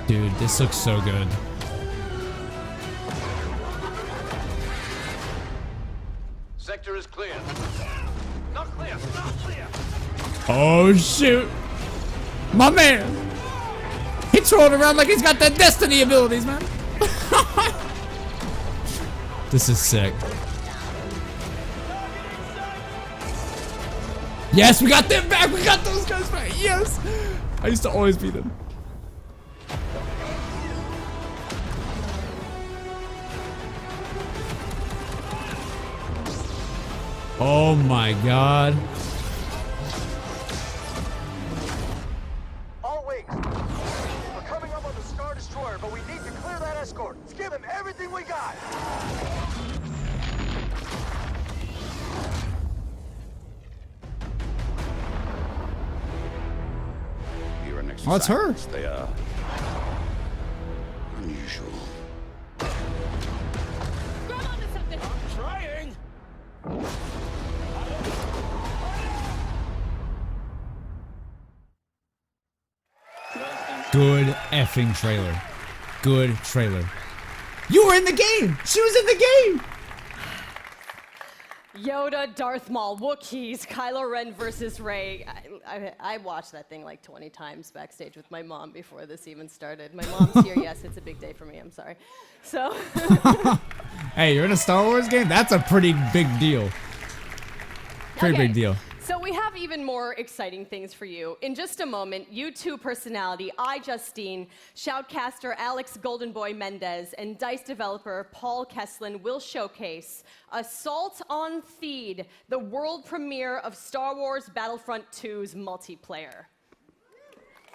Dude, this looks so good. Sector is clear. Not clear. Not clear. Oh shoot. My man. He's rolling around like he's got the destiny abilities, man. This is sick. Yes, we got them back. We got those guys back. Yes. I used to always beat them. Oh my god. All wings. We're coming up on the Star Destroyer, but we need to clear that escort. Let's give him everything we got. You're an Oh, it's her. They are unusual. I'm trying. Good effing trailer. Good trailer. You were in the game. She was in the game. Yoda, Darth Maul, Wookiees, Kylo Ren versus Rey. I watched that thing like 20 times backstage with my mom before this even started. My mom's here. Yes, it's a big day for me. I'm sorry. So. Hey, you're in a Star Wars game? That's a pretty big deal. Pretty big deal. So we have even more exciting things for you. In just a moment, YouTube personality iJustine, shoutcaster Alex Goldenboy Mendez, and DICE developer Paul Kesslin will showcase Assault on Theed, the world premiere of Star Wars Battlefront 2's multiplayer.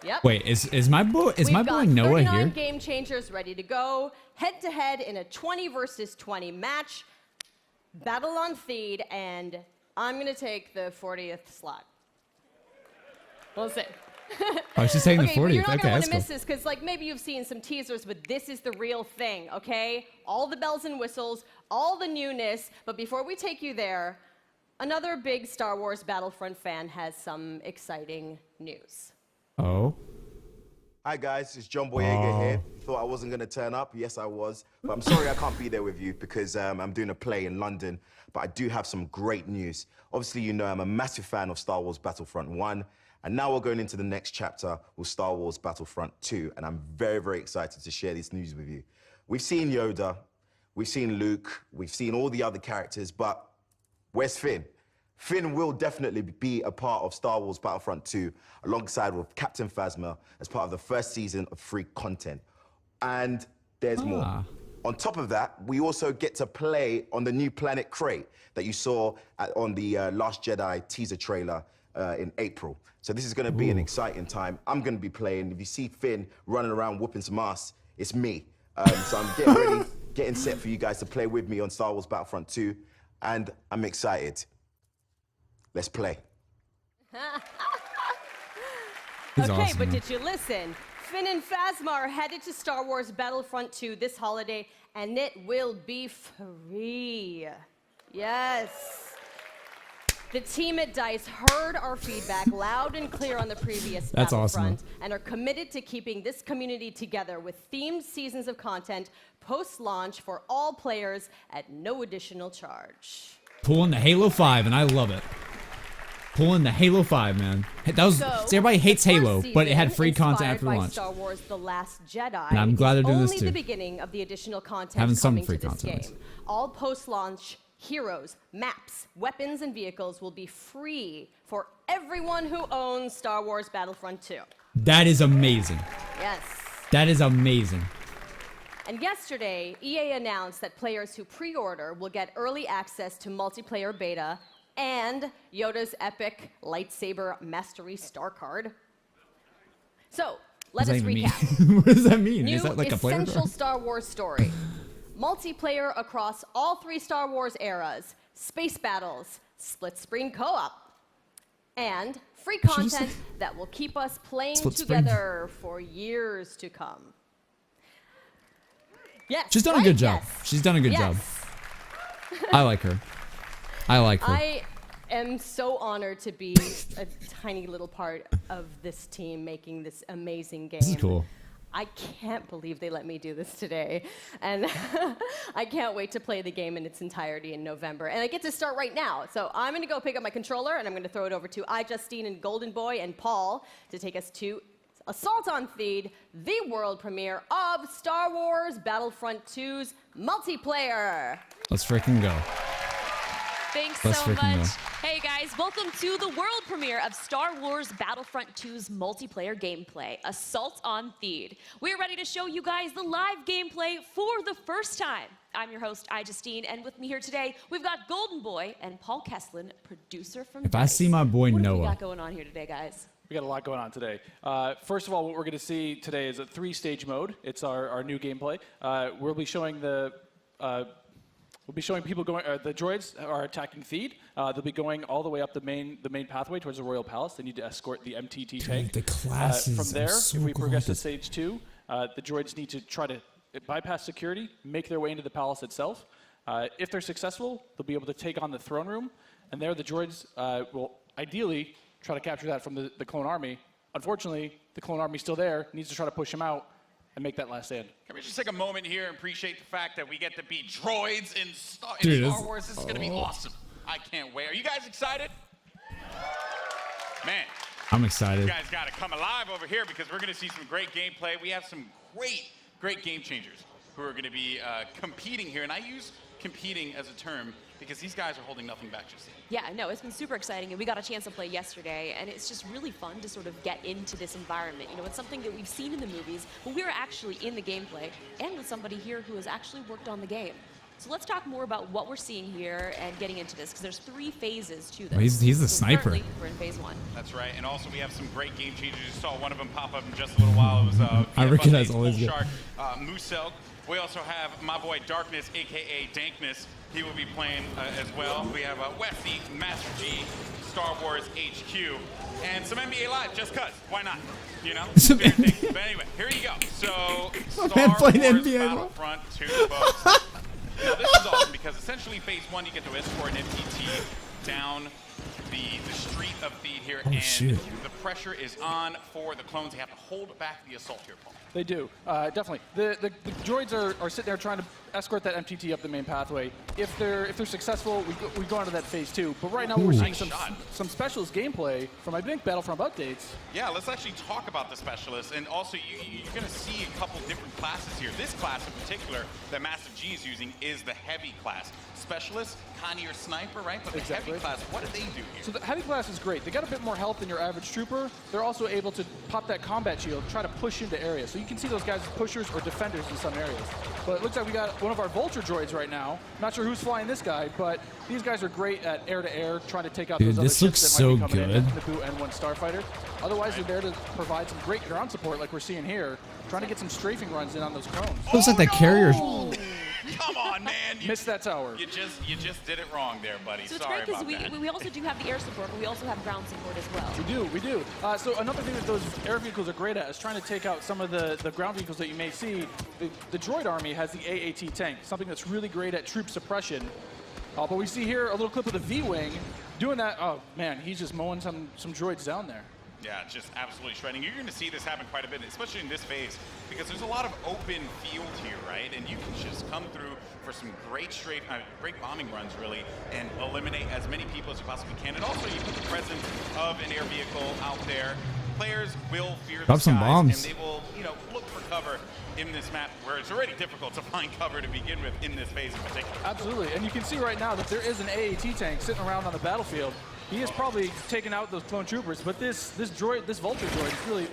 Yep. Wait, is my boy Noah We've got 39 here? game changers ready to go, head-to-head in a 20 versus 20 match, Battle on Theed, and I'm gonna take the 40th slot. We'll see. Oh, she's taking the 40th. You're not Okay, gonna want that's to cool. miss this because, like, maybe you've seen some teasers, but this is the real thing, okay? All the bells and whistles, all the newness. But before we take you there, another big Star Wars Battlefront fan has some exciting news. Oh. Hi guys, it's John Boyega here. Thought I wasn't gonna turn up. Yes, I was. But I'm sorry I can't be there with you because I'm doing a play in London. But I do have some great news. Obviously, you know I'm a massive fan of Star Wars Battlefront 1. And now we're going into the next chapter with Star Wars Battlefront 2. And I'm very, very excited to share this news with you. We've seen Yoda, we've seen Luke, we've seen all the other characters, but where's Finn? Finn will definitely be a part of Star Wars Battlefront 2 alongside with Captain Phasma as part of the first season of free content. And there's more. On top of that, we also get to play on the new planet Crate that you saw on the Last Jedi teaser trailer in April. So this is going to be an exciting time. I'm going to be playing. If you see Finn running around whooping some ass, it's me. So I'm getting ready, getting set for you guys to play with me on Star Wars Battlefront 2. And I'm excited. Let's play. He's Okay, awesome, but man. did you listen? Finn and Phasma are headed to Star Wars Battlefront 2 this holiday, and it will be free. Yes. The team at DICE heard our feedback loud and clear on the previous That's awesome. Battlefront and are committed to keeping this community together with themed seasons of content post-launch for all players at no additional charge. Pulling the Halo 5, and I love it. Pulling the Halo 5, man. That was, So, see, everybody hates the first Halo, but it had season, free content inspired after by launch. Star Wars: The Last Jedi. And I'm glad they're doing is this only too. the beginning of the additional content Having some coming free to this content. game. All post-launch heroes, maps, weapons, and vehicles will be free for everyone who owns Star Wars Battlefront 2. That is amazing. Yes. That is amazing. And yesterday, EA announced that players who pre-order will get early access to multiplayer beta and Yoda's epic lightsaber mastery star card. So, let us What does that even recap. mean? What does that mean? New Is that like a player essential card? Star Wars story. Multiplayer across all 3 Star Wars eras. space battles, split-screen co-op, and free Did she just content say- that will keep us playing Split screen. together for years to come. Yes, She's done a right? good job. Yes. She's done a good job. Yes. I like her. I like her. I am so honored to be a tiny little part of this team making this amazing game. This is cool. I can't believe they let me do this today. And I can't wait to play the game in its entirety in November. And I get to start right now. So I'm going to go pick up my controller, and I'm going to throw it over to iJustine and Golden Boy and Paul to take us to Assault on Theed, the world premiere of Star Wars Battlefront 2's multiplayer. Let's freaking go. Thanks Let's so freaking much. go. Hey guys, welcome to the world premiere of Star Wars Battlefront 2's multiplayer gameplay, Assault on Theed. We're ready to show you guys the live gameplay for the first time. I'm your host, iJustine, and with me here today, we've got Golden Boy and Paul Kesslin, producer from If I DICE. see my boy What have we Noah, got going on here today, guys? We got a lot going on today. First of all, what we're going to see today is a 3-stage mode. It's our new gameplay. We'll be showing people going. The droids are attacking Theed. They'll be going all the way up the main pathway towards the Royal Palace. They need to escort the MTT tank. the classes From there, are so if we progress to good. stage 2, the droids need to try to bypass security, make their way into the palace itself. If they're successful, they'll be able to take on the throne room, and there the droids will ideally try to capture that from the clone army. Unfortunately, the clone army's still there, needs to try to push him out and make that last stand. Can we just take a moment here and appreciate the fact that we get to be droids in Star Dude, Wars? This is going to be awesome. I can't wait. Are you guys excited? Man, I'm you excited. guys got to come alive over here because we're going to see some great gameplay. We have some great game changers who are going to be competing here. And I use competing as a term because these guys are holding nothing back just yet. Yeah, no, it's been super exciting, and we got a chance to play yesterday, and it's just really fun to sort of get into this environment. You know, it's something that we've seen in the movies, but we're actually in the gameplay, and with somebody here who has actually worked on the game. So let's talk more about what we're seeing here and getting into this, because there's 3 phases to this. Well, he's the So sniper. currently, we're in phase 1. That's right. And also we have some great game changers. You saw one of them pop up in just a little while. It was I recognize all these Shark, guys. Musel. We also have my boy Darkness, a.k.a. Dankness. He will be playing as well. We have Westy, Master G, Star Wars HQ, and some NBA Live, just cuz. Why not? You know? Some Favorite thing. But anyway, here you go. So, My Star man Wars playing NBA Live. Battlefront 2, folks. Now, this is awesome because essentially phase 1, you get to escort an MTT down the street of Theed here, Oh, and shit. the pressure is on for the clones. They have to hold back the assault here, Paul. They do, definitely. The droids are sitting there trying to escort that MTT up the main pathway. If they're successful, we go on to that phase 2. But right now we're seeing Nice shot. some specialist gameplay from I think Battlefront updates. Yeah, let's actually talk about the specialists, and also you're going to see a couple different classes here. This class in particular that Master G is using is the heavy class. Specialist, kind of your sniper, right? But the Exactly. heavy class, what do they do here? So the heavy class is great. They got a bit more health than your average trooper. They're also able to pop that combat shield, try to push into areas. So you can see those guys as pushers or defenders in some areas. But it looks like we got one of our Vulture droids right now. Not sure who's flying this guy, but these guys are great at air-to-air, trying to take out Dude, those other this looks ships that might be so coming in, good. Naboo N1 Starfighter. Otherwise, they're there to provide some great ground support like we're seeing here, trying to get some strafing runs in on those cones. Looks like that carrier. Come on, man. Missed that tower. You just did it wrong there, buddy. So it's Sorry great because about that. we also do have the air support, but we also have ground support as well. We do. So another thing that those air vehicles are great at is trying to take out some of the ground vehicles that you may see. The droid army has the AAT tank, something that's really great at troop suppression. But we see here a little clip of the V-Wing doing that. Oh, man, he's just mowing some droids down there. Yeah, just absolutely shredding. You're going to see this happen quite a bit, especially in this phase, because there's a lot of open field here, right? And you can just come through for some great great bombing runs, really, and eliminate as many people as you possibly can. And also, you put the presence of an air vehicle out there. Players will fear the Drop some skies, bombs. and they will, look for cover in this map, where it's already difficult to find cover to begin with in this phase in particular. Absolutely, and you can see right now that there is an AAT tank sitting around on the battlefield. He is probably taking out those clone troopers, but this Vulture droid is really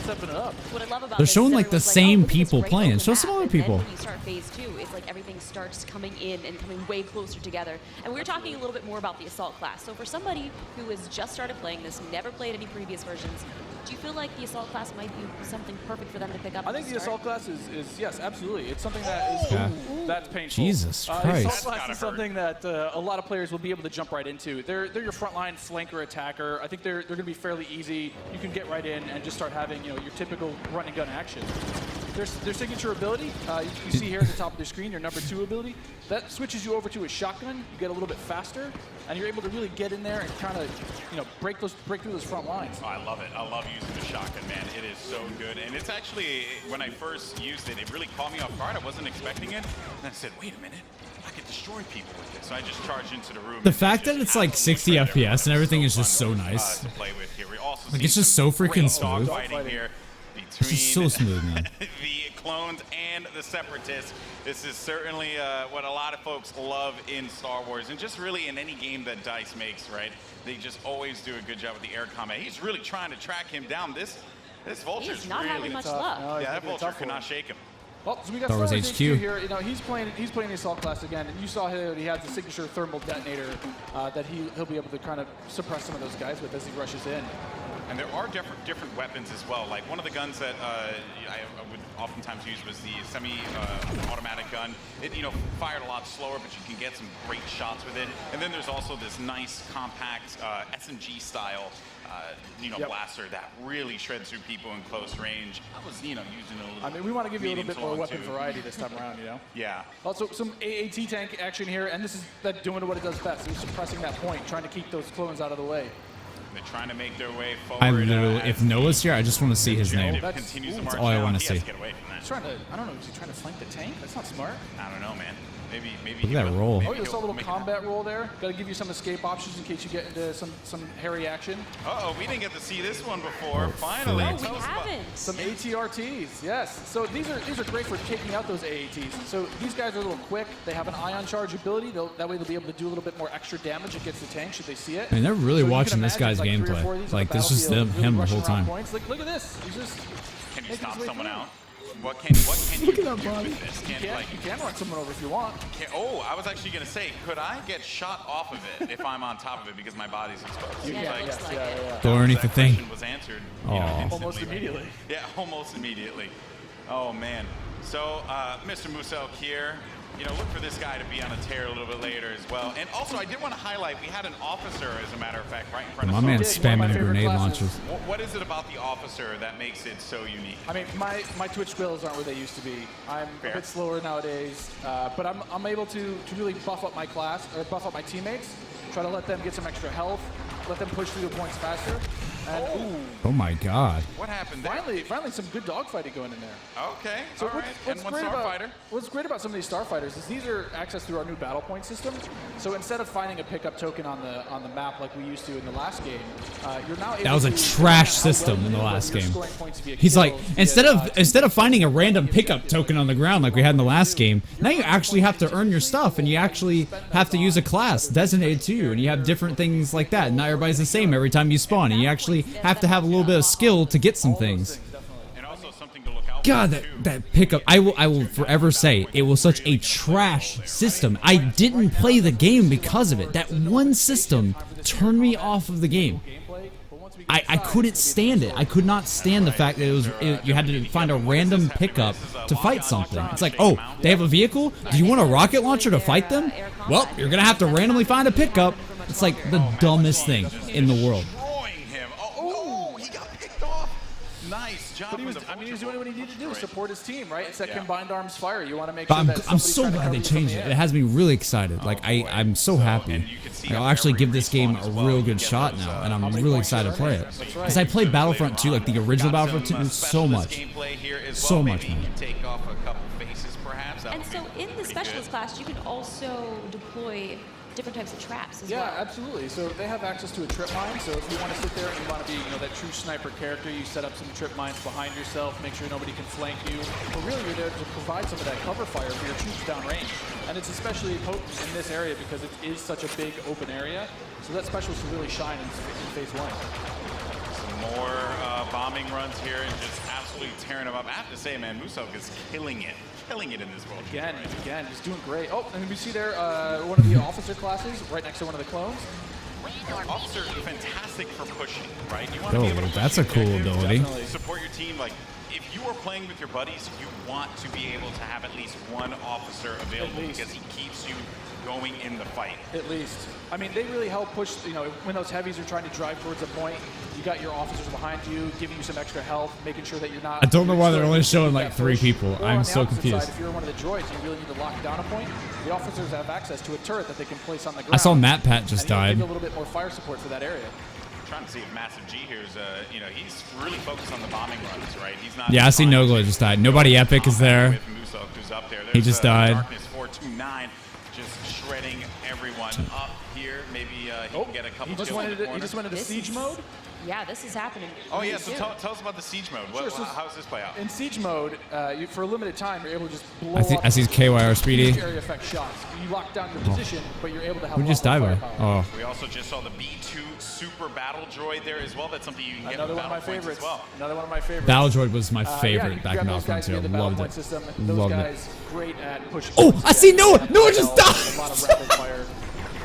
stepping it up. What I love about They're this showing is like the everyone's same "Oh, look at this people great playing. open Show map." some other And then people. when you start phase 2, it's like everything starts starts coming in and coming way closer together. And we were talking a little bit more about the Assault class. So for somebody who has just started playing this, never played any previous versions, do you feel like the Assault class might be something perfect for them to pick up? I think the Assault class is yes, absolutely. It's something that is, ooh, that's painful. Jesus The Christ. Assault class is something that a lot of players will be able to jump right into. They're your frontline flanker attacker. I think they're going to be fairly easy. You can get right in and just start having your typical run and gun action. Their signature ability, you see here at the top of the screen, your number 2 ability, that switches you over to a shotgun. You get a little bit faster, and you're able to really get in there and kind of break through those front lines. Oh, I love it. I love using the shotgun, man. It is so good. And it's actually, when I first used it, it really caught me off guard. I wasn't expecting it. And I said, wait a minute. I could destroy people with this. So I just charged into the room. The fact that it's like 60 FPS and everything is just so nice. To play with here. We also Like see it's just some so freaking great smooth. dogfighting here It's just so smooth, man. the clones and the separatists. This is certainly what a lot of folks love in Star Wars, and just really in any game that DICE makes, right? They just always do a good job with the air combat. He's really trying to track him down. This Vulture's He's not really having much tough. luck. No, Yeah, that it's Vulture tough could for not him. shake him. Well, so we got Star Wars Star Wars HQ HQ here. He's playing the Assault class again, and you saw here he has the signature thermal detonator that he'll be able to kind of suppress some of those guys with as he rushes in. And there are different weapons as well. Like one of the guns that I would oftentimes use was the semi-automatic gun. It fired a lot slower, but you can get some great shots with it. And then there's also this nice compact SMG style blaster that really shreds through people in close range. I was using it a little. I mean, we want to give you a little medium bit to more long, weapon too. variety this time around, Yeah. Also, some AAT tank action here, and this is that doing what it does best. It's suppressing that point, trying to keep those clones out of the way. They're trying to make their way forward. I literally, if Noah's here, I just want to see his name. Continues to That's march all I down. want to He has see. to get away from that. He's trying to, I don't know, is he trying to flank the tank? That's not smart. I don't know, man. Maybe. Look at that roll. Oh, you saw a little combat roll there. Got to give you some escape options in case you get into some hairy action. Uh-oh, we didn't get to see this one before. Finally. No, we Tell us about- haven't. Some ATRTs, yes. So these are great for taking out those AATs. So these guys are a little quick. They have an ion charge ability. That way they'll be able to do a little bit more extra damage against the tank should they see it. Man, they're really So you watching can this imagine, guy's like, 3 or 4 of gameplay. these on Like the this is battlefield, really him the rushing whole around time. points. Look at this. He's just Can you making stop his way someone through. out? What can Look you at that do body. with this? You can run someone over if you want. I was actually going to say, could I get shot off of it if I'm on top of it because my body's exposed? Yeah, it looks like it. Don't underneath the That thing. question was answered. Aw. Almost immediately. Yeah, almost immediately. Oh, man. So, Mr. Musel here, look for this guy to be on a tear a little bit later as well. And also, I did want to highlight, we had an officer, as a matter of fact, right in front My of us. man's spamming the grenade launchers. What is it about the officer that makes it so unique? I mean, my Twitch skills aren't where they used to be. I'm Fair. a bit slower nowadays, but I'm able to really buff up my class, or buff up my teammates, try to let them get some extra health, let them push through the points faster. And Oh my god. What happened there? finally some good dogfighting going in there. Okay, So all right. And one starfighter. What's great about some of these starfighters is these are accessed through our new battle point system. So instead of finding a pickup token on the map like we used to in the last game, you're now able That was a to trash how well system you in the do, last whether you're game. scoring points via He's like, kills, via, instead of finding a random pickup token on the ground like we had in the last game, now you actually have to earn your stuff and you actually have to use a class designated to you and you have different things like that. And not everybody's the same every time you spawn and you actually have to have a little bit of skill to get some things. And also something to look out God, for, too. that pickup, I will forever say it was such a trash system. I didn't play the game because of it. That one system turned me off of the game. I couldn't stand it. I could not stand the fact that you had to find a random pickup to fight something. It's like, oh, they have a vehicle? Do you want a rocket launcher to fight them? Well, you're gonna have to randomly find a pickup. It's like the dumbest thing in the world. Destroying him. Oh, he got picked off. Nice job. But he was doing what he needed to do, support his team, right? It's that combined arms fire. You want to make But sure that I'm somebody's so trying to glad cover they you from changed the it. air. It has me really excited. Like I'm so happy. I'll actually give this game a real good shot now, and I'm really excited to play it. Because I played Battlefront 2, like the original Battlefront 2, so much. So much, man. Take off a couple faces, perhaps. And so in the specialist class, you can also deploy different types of traps as well. Yeah, absolutely. So they have access to a trip mine. So if you want to sit there and you want to be, that true sniper character, you set up some trip mines behind yourself, make sure nobody can flank you. But really, you're there to provide some of that cover fire for your troops downrange. And it's especially potent in this area because it is such a big open area. So that specialist will really shine in phase 1. Some more bombing runs here and just absolutely tearing them up. I have to say, man, Musel is killing it killing it in this world. Again, just doing great. Oh, and we see there one of the officer classes right next to one of the clones. Officer, fantastic for pushing, right? You want Oh, to be able to that's push a cool your team, ability. support your team. Like, if you are playing with your buddies, you want to be able to have at least one officer available because he keeps you going in the fight. At least. I mean, they really help push, you know, when those heavies are trying to drive towards a point, you got your officers behind you, giving you some extra health, making sure that you're not... I don't know why they're only showing like that 3 push. people. Or I'm on the so opposite confused. Side, if you're one of the droids, you really need to lock down a point. The officers have access to a turret that they can place on the ground. I saw Matt Pat just and died. give a little bit more fire support for that area. Trying to see if Massive G here's, you know, he's really focused on the bombing runs, right? He's not. Yeah, I see Nogla just died. Nobody epic is there. With Musa, who's up there. He just died. Darkness 429, just shredding everyone up here. Maybe he can get a couple. He just went into siege mode. Yeah, this is happening. Oh yeah, so tell us about the siege mode. Sure, so how does this play out? In siege mode, for a limited time, you're able to just blow I see KYR Speedy. area effect shots. You lock down your position, but you're able to have. Who just died by? Oh. We also just saw the B2 Super Battle Droid there as well. That's something you can get Another with one of my battle points favorites. as well. Another one of my favorites. Battle Droid was my Yeah, favorite you back grab in those guys Battlefront 2. via the battle Loved point it. system. Those Loved it. guys great at pushing. Oh, I see Noah! Noah just died! A lot of rapid fire.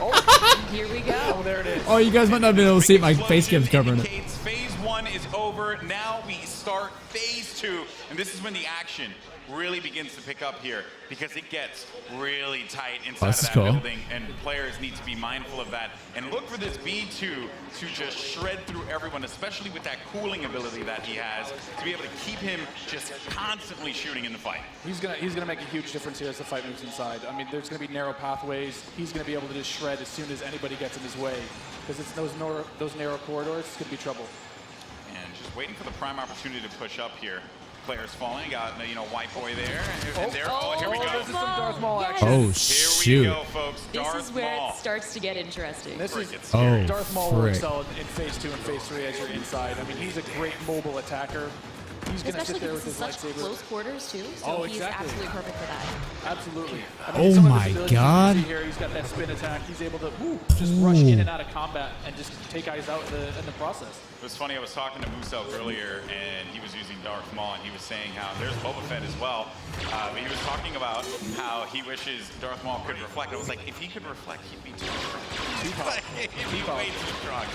Oh, here we go. Oh, there it is. Oh, you guys might not have been able to see it. My face cam's covering it. Phase 1 is over. Now we start phase 2, and this is when the action really begins to pick up here because it gets really tight inside of that building, and players need to be mindful of that and look for this B2 to just shred through everyone, especially with that cooling ability that he has, to be able to keep him just constantly shooting in the fight. He's gonna make a huge difference here as the fight moves inside. I mean, there's gonna be narrow pathways. He's gonna be able to just shred as soon as anybody gets in his way, because it's those narrow corridors. It's gonna be trouble. And just waiting for the prime opportunity to push up here. Players falling, got, you know, White Boy there, and there. Oh, here we go. This is some Darth Maul action. Oh, Here we shoot. go, folks. This Darth is where Maul. it starts to get interesting. This is Oh, Darth Maul frick. works well in phase 2 and phase 3 as you're inside. I mean, he's a great mobile attacker. He's going to Especially sit there because with it's his such lightsaber. close quarters too, so Oh, he's exactly. absolutely perfect for that. Absolutely. Oh some of my his abilities God. you can see here, he's got that spin attack. He's able to just rush in and out of combat and just take guys out in the process. It was funny, I was talking to Musa earlier, and he was using Darth Maul, and he was saying how there's Boba Fett as well. But he was talking about how he wishes Darth Maul could reflect. I was like, if he could reflect, he'd be too strong. He'd be way too strong.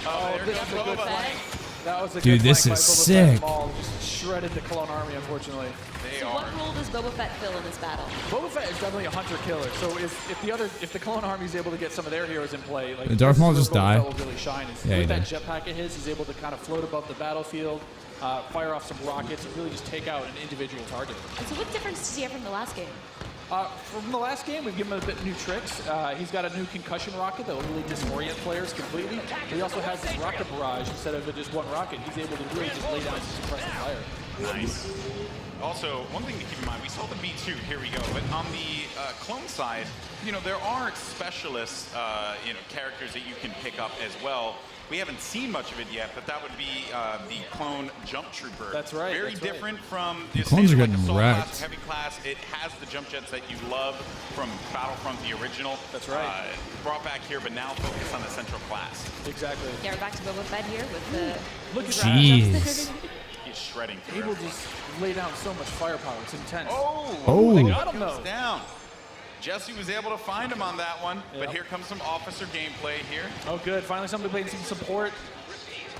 Oh, there this goes is a good Boba flank. Fett. That was a Dude, good this flank is by Boba sick. Fett. Maul just shredded the Clone Army, unfortunately. So what role does Boba Fett fill in this battle? Boba Fett is definitely a hunter-killer. So if the Clone Army is able to get some of their heroes in play, like Did Darth Maul this is just where Boba die? Fett will really shine. Is Yeah, he with that did. jetpack of his, he's able to kind of float above the battlefield, fire off some rockets, and really just take out an individual target. And so what difference does he have from the last game? From the last game, we've given him a bit new tricks. He's got a new concussion rocket that will really disorient players completely. He also has this rocket barrage instead of just one rocket. He's able to really just lay down some suppressive fire. Nice. Also, one thing to keep in mind, we saw the B2, here we go, but on the clone side, you know, there are specialist, you know, characters that you can pick up as well. We haven't seen much of it yet, but that would be the clone jump trooper. That's right. Very that's different right. from The clones are getting assault wrecked. class, heavy class. It has the jump jets that you love from Battlefront, the original. That's right. Brought back here, but now focused on the central class. Exactly. Yeah, we're back to Boba Fett here with the... Look at Jeez. He's shredding through Able to everyone. just lay down so much firepower. It's intense. Oh. They got him though. Goes down. Jesse was able to find him on that one, Yep. but here comes some officer gameplay here. Oh, good. Finally, somebody playing some support.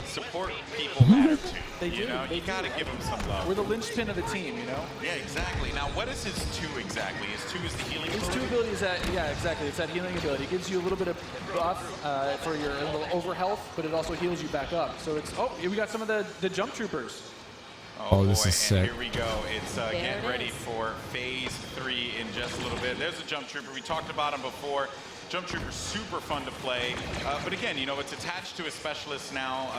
Support people matter too. They you do. know, They you gotta do. give them some love. We're the linchpin of the team, you know? Yeah, exactly. Now, what is his 2 exactly? His 2 is the healing His ability? 2 abilities, yeah, exactly. It's that healing ability. It gives you a little bit of buff for your little over health, but it also heals you back up. So it's, oh, here we got some of the jump troopers. Oh, this boy, is sick. And here we go. It's There getting it ready is. for phase 3 in just a little bit. There's a jump trooper. We talked about him before. Jump Trooper, super fun to play. But again, you know, it's attached to a specialist now,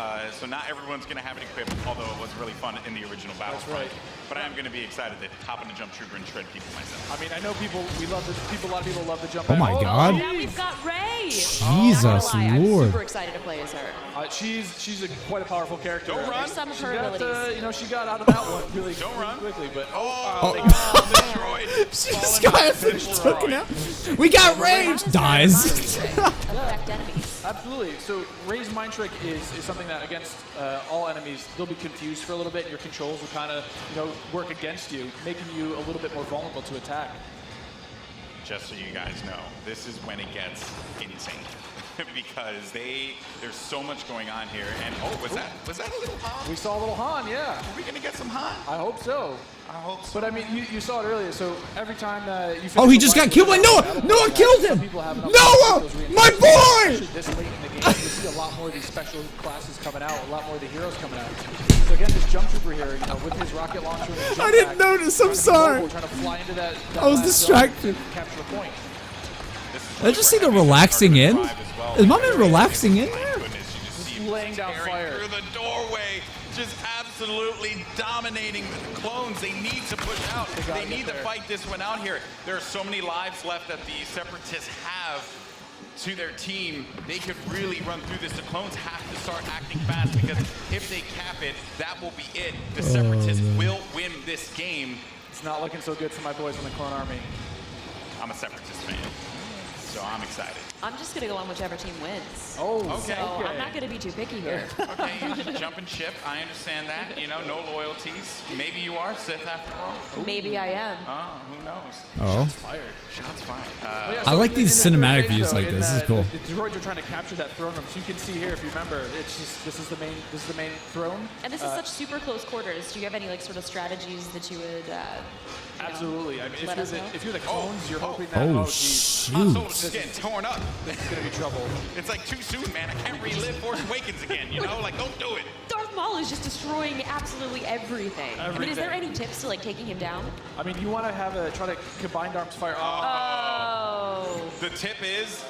so not everyone's going to have it equipped, although it was really fun in the original Battlefront. right. But I am going to be excited to hop in a Jump Trooper and shred people myself. I mean, I know a lot of people love the jump. Oh my God. Now we've got Ray. Jesus Not gonna lie, Lord. I'm super excited to play as her. She's quite a powerful character. Don't run. Some of She her got, abilities. you know, she got out of that one really Don't run. quickly, but They got destroyed. She just guy has been taken out. We got range. Dies. Affect enemies. Absolutely. So Ray's Mind Trick is something that against all enemies, they'll be confused for a little bit, and your controls will kind of work against you, making you a little bit more vulnerable to attack. Just so you guys know, this is when it gets insane. Because there's so much going on here. And was that a little Han? We saw a little Han, yeah. Are we gonna get some Han? I hope so. I hope so. But I mean, you saw it earlier. So every time you Oh, he just got killed by Noah. Noah killed him. Noah, my boy. This late in the game, you see a lot more of these special classes coming out, a lot more of the heroes coming out. So again, this jump trooper here, with his rocket launcher. And I didn't notice. I'm sorry. Trying to fly into that I was distracted. Capture the point. Did I just see the relaxing in? Is my man relaxing in there? Just laying down fire through the doorway, just absolutely dominating the clones. They need to push out. They need to fight this one out here. There are so many lives left that the Separatists have to their team. They could really run through this. The clones have to start acting fast, because if they cap it, that will be it. The Separatists will win this game. It's not looking so good for my boys in the Clone Army. I'm a Separatist fan, so I'm excited. I'm just gonna go on whichever team wins. Oh, okay. So I'm not gonna be too picky here. Okay, jump and ship. I understand that. No loyalties. Maybe you are Sith after all. Maybe I am. Oh, who knows? Oh. Shots fired. Shots fired. I like these cinematic views like this. This is cool. The droids are trying to capture that throne room. So you can see here, if you remember, it's just this is the main throne. And this is such super close quarters. Do you have any sort of strategies that you would? Absolutely. I mean, if you're the clones, you're hoping that. Oh, shoot! Han Solo's just getting torn up. This is gonna be trouble. It's like too soon, man. I can't relive Force Awakens again. Like, don't do it. Darth Maul is just destroying absolutely everything. I mean, is there any tips to taking him down? I mean, you want to try to combined arms fire. Oh. The tip is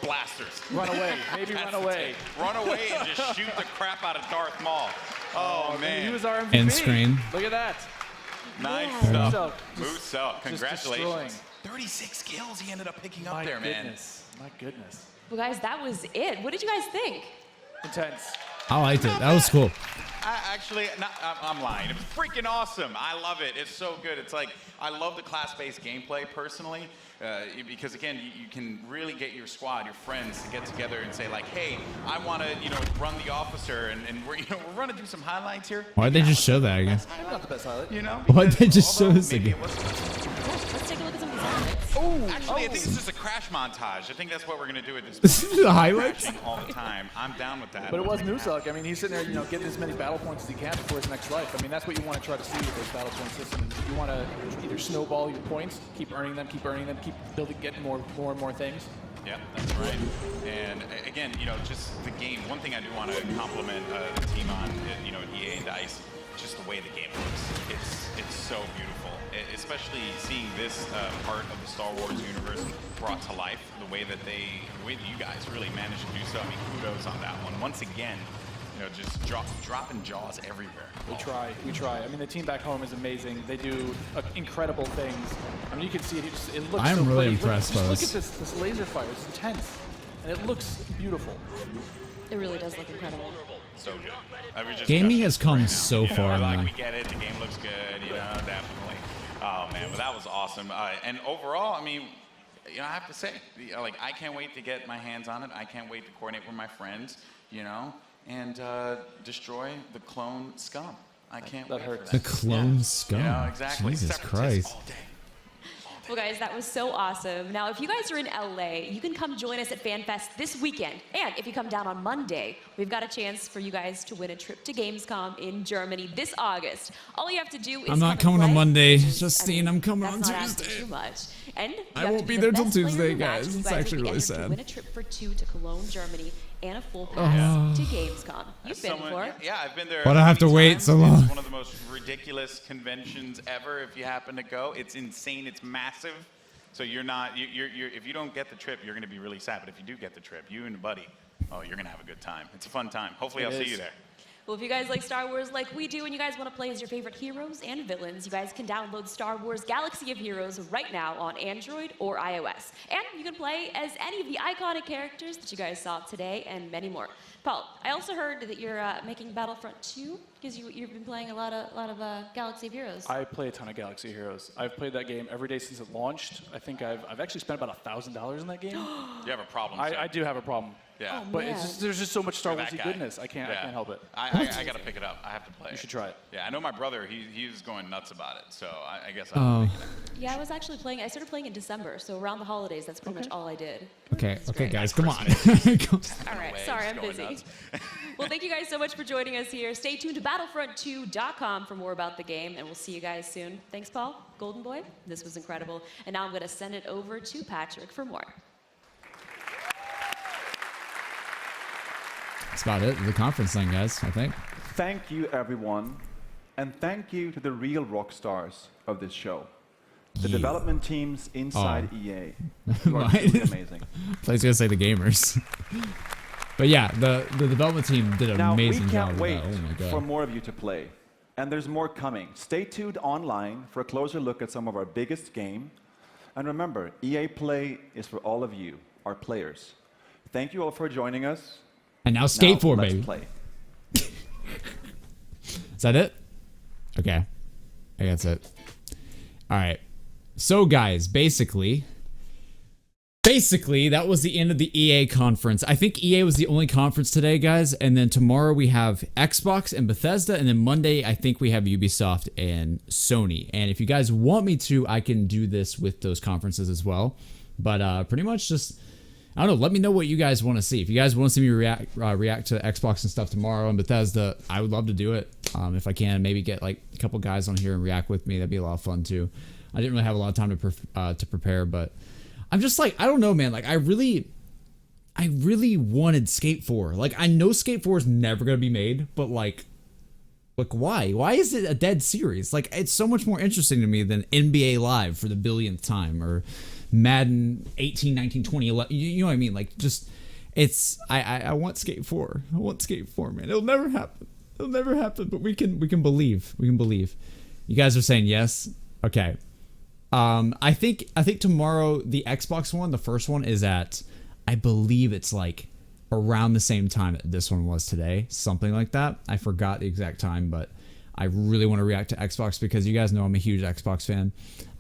blasters. Run away. Maybe run away. Run away and just shoot the crap out of Darth Maul. Oh man. He was our MVP. End screen. Look at that. Nice Yeah. stuff. Moose up. Congratulations. Destroying. 36 kills he ended up picking up there, man. My goodness. Well, guys, that was it. What did you guys think? Intense. I liked it. That was cool. I'm lying. It was freaking awesome. I love it. It's so good. It's like, I love the class-based gameplay personally, because again, you can really get your squad, your friends, to get together and say like, hey, I want to, run the officer, and we're running through some highlights here. Why'd they just show that again? Not the best highlight. Why'd they just show this again? Let's take a look at some of these outfits. Actually, I think it's just a crash montage. I think that's what we're gonna do at this. This is the highlights? Crashing all the time. I'm down with that. But it was Musak. I mean, he's sitting there, getting as many battle points as he can for his next life. I mean, that's what you want to try to see with those battle point systems. You want to either snowball your points, keep earning them, keep building, getting more and more things. Yeah, that's right. And again, just the game. One thing I do want to compliment the team on, EA and DICE, just the way the game looks. It's so beautiful, especially seeing this part of the Star Wars universe brought to life. The way that you guys really managed to do so. I mean, kudos on that one. Once again, just dropping jaws everywhere. We try. I mean, the team back home is amazing. They do incredible things. I mean, you can see it. It looks. I'm so really clear. impressed by Look this. at this laser fire. It's intense, and it looks beautiful. It really does look incredible. So good. Gaming has come so far Like, now. we get it. The game looks good. Definitely. Oh man, but that was awesome. And overall, I mean, I have to say, I can't wait to get my hands on it. I can't wait to coordinate with my friends, and destroy the clone scum. I can't wait for that. The clone scum. Exactly. Jesus Christ. Well, guys, that was so awesome. Now, if you guys are in LA, you can come join us at FanFest this weekend. And if you come down on Monday, we've got a chance for you guys to win a trip to Gamescom in Germany this August. All you have to do is I'm not come coming and on play. Monday. Justine, I'm coming on That's not asking Tuesday. too much. And you I have won't to be the there till best player Tuesday, in the match. guys. You It's will actually be really entered to sad. win a trip for 2 to Cologne, Germany, and a full Oh. pass to Gamescom. You've been before. Yeah, I've been there. Why'd I have to many wait times. so long? It's one of the most ridiculous conventions ever. If you happen to go, it's insane. It's massive. So you're not. If you don't get the trip, you're going to be really sad. But if you do get the trip, you and a buddy, you're going to have a good time. It's a fun time. Hopefully, I'll see you there. Well, if you guys like Star Wars like we do and you guys want to play as your favorite heroes and villains, you guys can download Star Wars Galaxy of Heroes right now on Android or iOS. And you can play as any of the iconic characters that you guys saw today and many more. Paul, I also heard that you're making Battlefront 2 because you've been playing a lot of Galaxy of Heroes. I play a ton of Galaxy Heroes. I've played that game every day since it launched. I think I've actually spent about $1,000 in that game. You have a problem. I do have a problem. Yeah. But it's just, there's just so much Star You're that Warsy guy. goodness. I can't help it. I got to pick it up. I have to play it. You should try it. Yeah, I know my brother. He's going nuts about it. So I guess Oh. Yeah, I was actually playing. I started playing in December, so around the holidays, that's pretty much all I did. Okay, great. guys, come on. All right, sorry, I'm busy. Well, thank you guys so much for joining us here. Stay tuned to Battlefront2.com for more about the game, and we'll see you guys soon. Thanks, Paul, Golden Boy. This was incredible. And now I'm going to send it over to Patrick for more. That's about it. The conference thing, guys, I think. Thank you, everyone. And thank you to the real rock stars of this show. The development teams inside EA. You are truly amazing. I was going to say the gamers. But yeah, the development team did an Now, amazing we job can't with wait that. Oh my God. for more of you to play. And there's more coming. Stay tuned online for a closer look at some of our biggest game. And remember, EA Play is for all of you, our players. Thank you all for joining us. And now Skate 4, let's baby. play. Is that it? Okay. I think that's it. All right. So, guys, basically, that was the end of the EA conference. I think EA was the only conference today, guys. And then tomorrow we have Xbox and Bethesda. And then Monday, I think we have Ubisoft and Sony. And if you guys want me to, I can do this with those conferences as well. But pretty much just, I don't know, let me know what you guys want to see. If you guys want to see me react to Xbox and stuff tomorrow and Bethesda, I would love to do it. If I can, maybe get like a couple guys on here and react with me. That'd be a lot of fun too. I didn't really have a lot of time to prepare, but I'm just like, I don't know, man. Like, I really wanted Skate 4. Like, I know Skate 4 is never going to be made, but like why? Why is it a dead series? Like, it's so much more interesting to me than NBA Live for the billionth time or Madden 18, 19, 20, 11. You know what I mean? Like, just, it's, I want Skate 4. I want Skate 4, man. It'll never happen. It'll never happen, but we can believe. We can believe. You guys are saying yes? Okay. I think tomorrow the Xbox one, the first one, is at, I believe it's like around the same time that this one was today, something like that. I forgot the exact time, but I really want to react to Xbox because you guys know I'm a huge Xbox fan.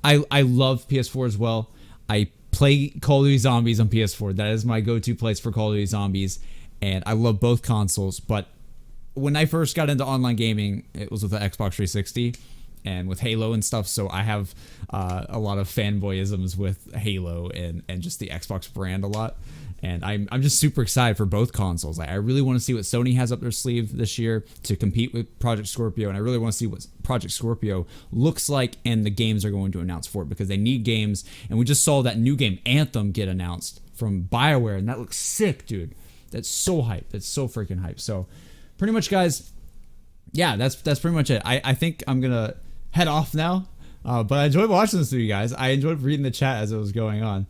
I love PS4 as well. I play Call of Duty Zombies on PS4. That is my go-to place for Call of Duty Zombies, and I love both consoles. But when I first got into online gaming, it was with the Xbox 360. And with Halo and stuff, so I have a lot of fanboyisms with Halo and just the Xbox brand a lot, and I'm just super excited for both consoles. I really want to see what Sony has up their sleeve this year to compete with Project Scorpio, and I really want to see what Project Scorpio looks like and the games they're going to announce for it, because they need games, and we just saw that new game Anthem get announced from BioWare, and that looks sick, dude. That's so hype. That's so freaking hype. So pretty much, guys, yeah, that's pretty much it. I think I'm gonna head off now, but I enjoyed watching this with you guys. I enjoyed reading the chat as it was going on.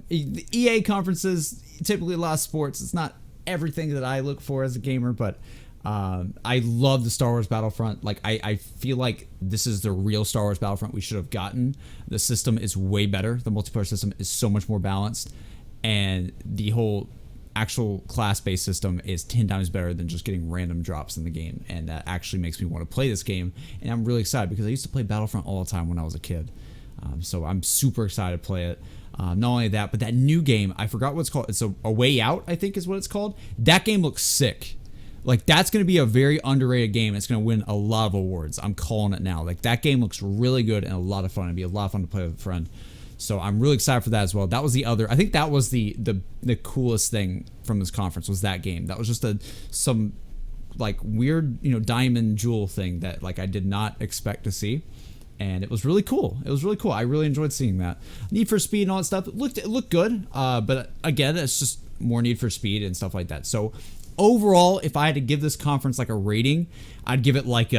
The EA conferences, typically a lot of sports. It's not everything that I look for as a gamer, but I love the Star Wars Battlefront. Like, I feel like this is the real Star Wars Battlefront we should have gotten. The system is way better. The multiplayer system is so much more balanced, and the whole actual class-based system is 10 times better than just getting random drops in the game, and that actually makes me want to play this game. And I'm really excited because I used to play Battlefront all the time when I was a kid, so I'm super excited to play it. Not only that, but that new game, I forgot what it's called. It's a Way Out, I think is what it's called. That game looks sick. Like, that's going to be a very underrated game. It's going to win a lot of awards. I'm calling it now. Like, that game looks really good and a lot of fun. It'd be a lot of fun to play with a friend. So I'm really excited for that as well. That was the other, I think that was the coolest thing from this conference, was that game. That was just some like weird, diamond jewel thing that like I did not expect to see. And it was really cool. It was really cool. I really enjoyed seeing that. Need for Speed and all that stuff. It looked good. But again, it's just more Need for Speed and stuff like that. So overall, if I had to give this conference like a rating, I'd give it like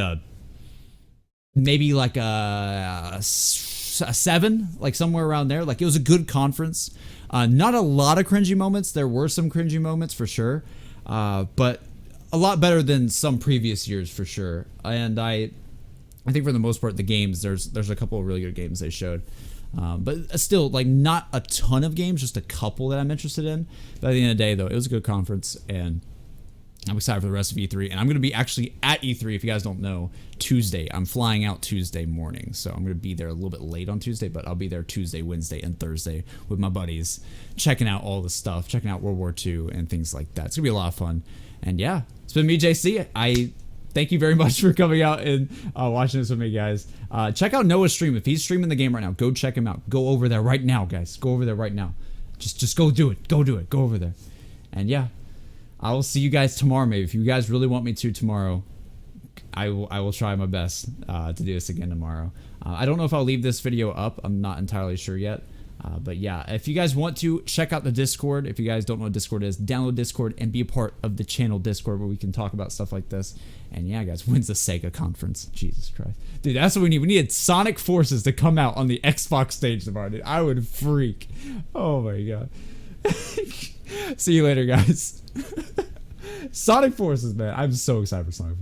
maybe like a 7, like somewhere around there. Like, it was a good conference. Not a lot of cringy moments. There were some cringy moments for sure, but a lot better than some previous years for sure. And I think for the most part, the games, there's a couple of really good games they showed. But still, like, not a ton of games, just a couple that I'm interested in. But at the end of the day, though, it was a good conference, and I'm excited for the rest of E3. And I'm going to be actually at E3, if you guys don't know, Tuesday. I'm flying out Tuesday morning, so I'm going to be there a little bit late on Tuesday, but I'll be there Tuesday, Wednesday, and Thursday with my buddies, checking out all the stuff, checking out World War II and things like that. It's going to be a lot of fun. And yeah, it's been me, JC. I thank you very much for coming out and watching this with me, guys. Check out Noah's stream. If he's streaming the game right now, go check him out. Go over there right now, guys. Go over there right now. Just go do it. Go do it. Go over there. And yeah, I will see you guys tomorrow. Maybe if you guys really want me to tomorrow, I will try my best to do this again tomorrow. I don't know if I'll leave this video up. I'm not entirely sure yet. But yeah, if you guys want to, check out the Discord. If you guys don't know what Discord is, download Discord and be a part of the channel Discord where we can talk about stuff like this. And yeah, guys, when's the Sega conference? Jesus Christ. Dude, that's what we need. We needed Sonic Forces to come out on the Xbox stage tomorrow, dude. I would freak. Oh my god. See you later, guys. Sonic Forces, man. I'm so excited for Sonic Forces.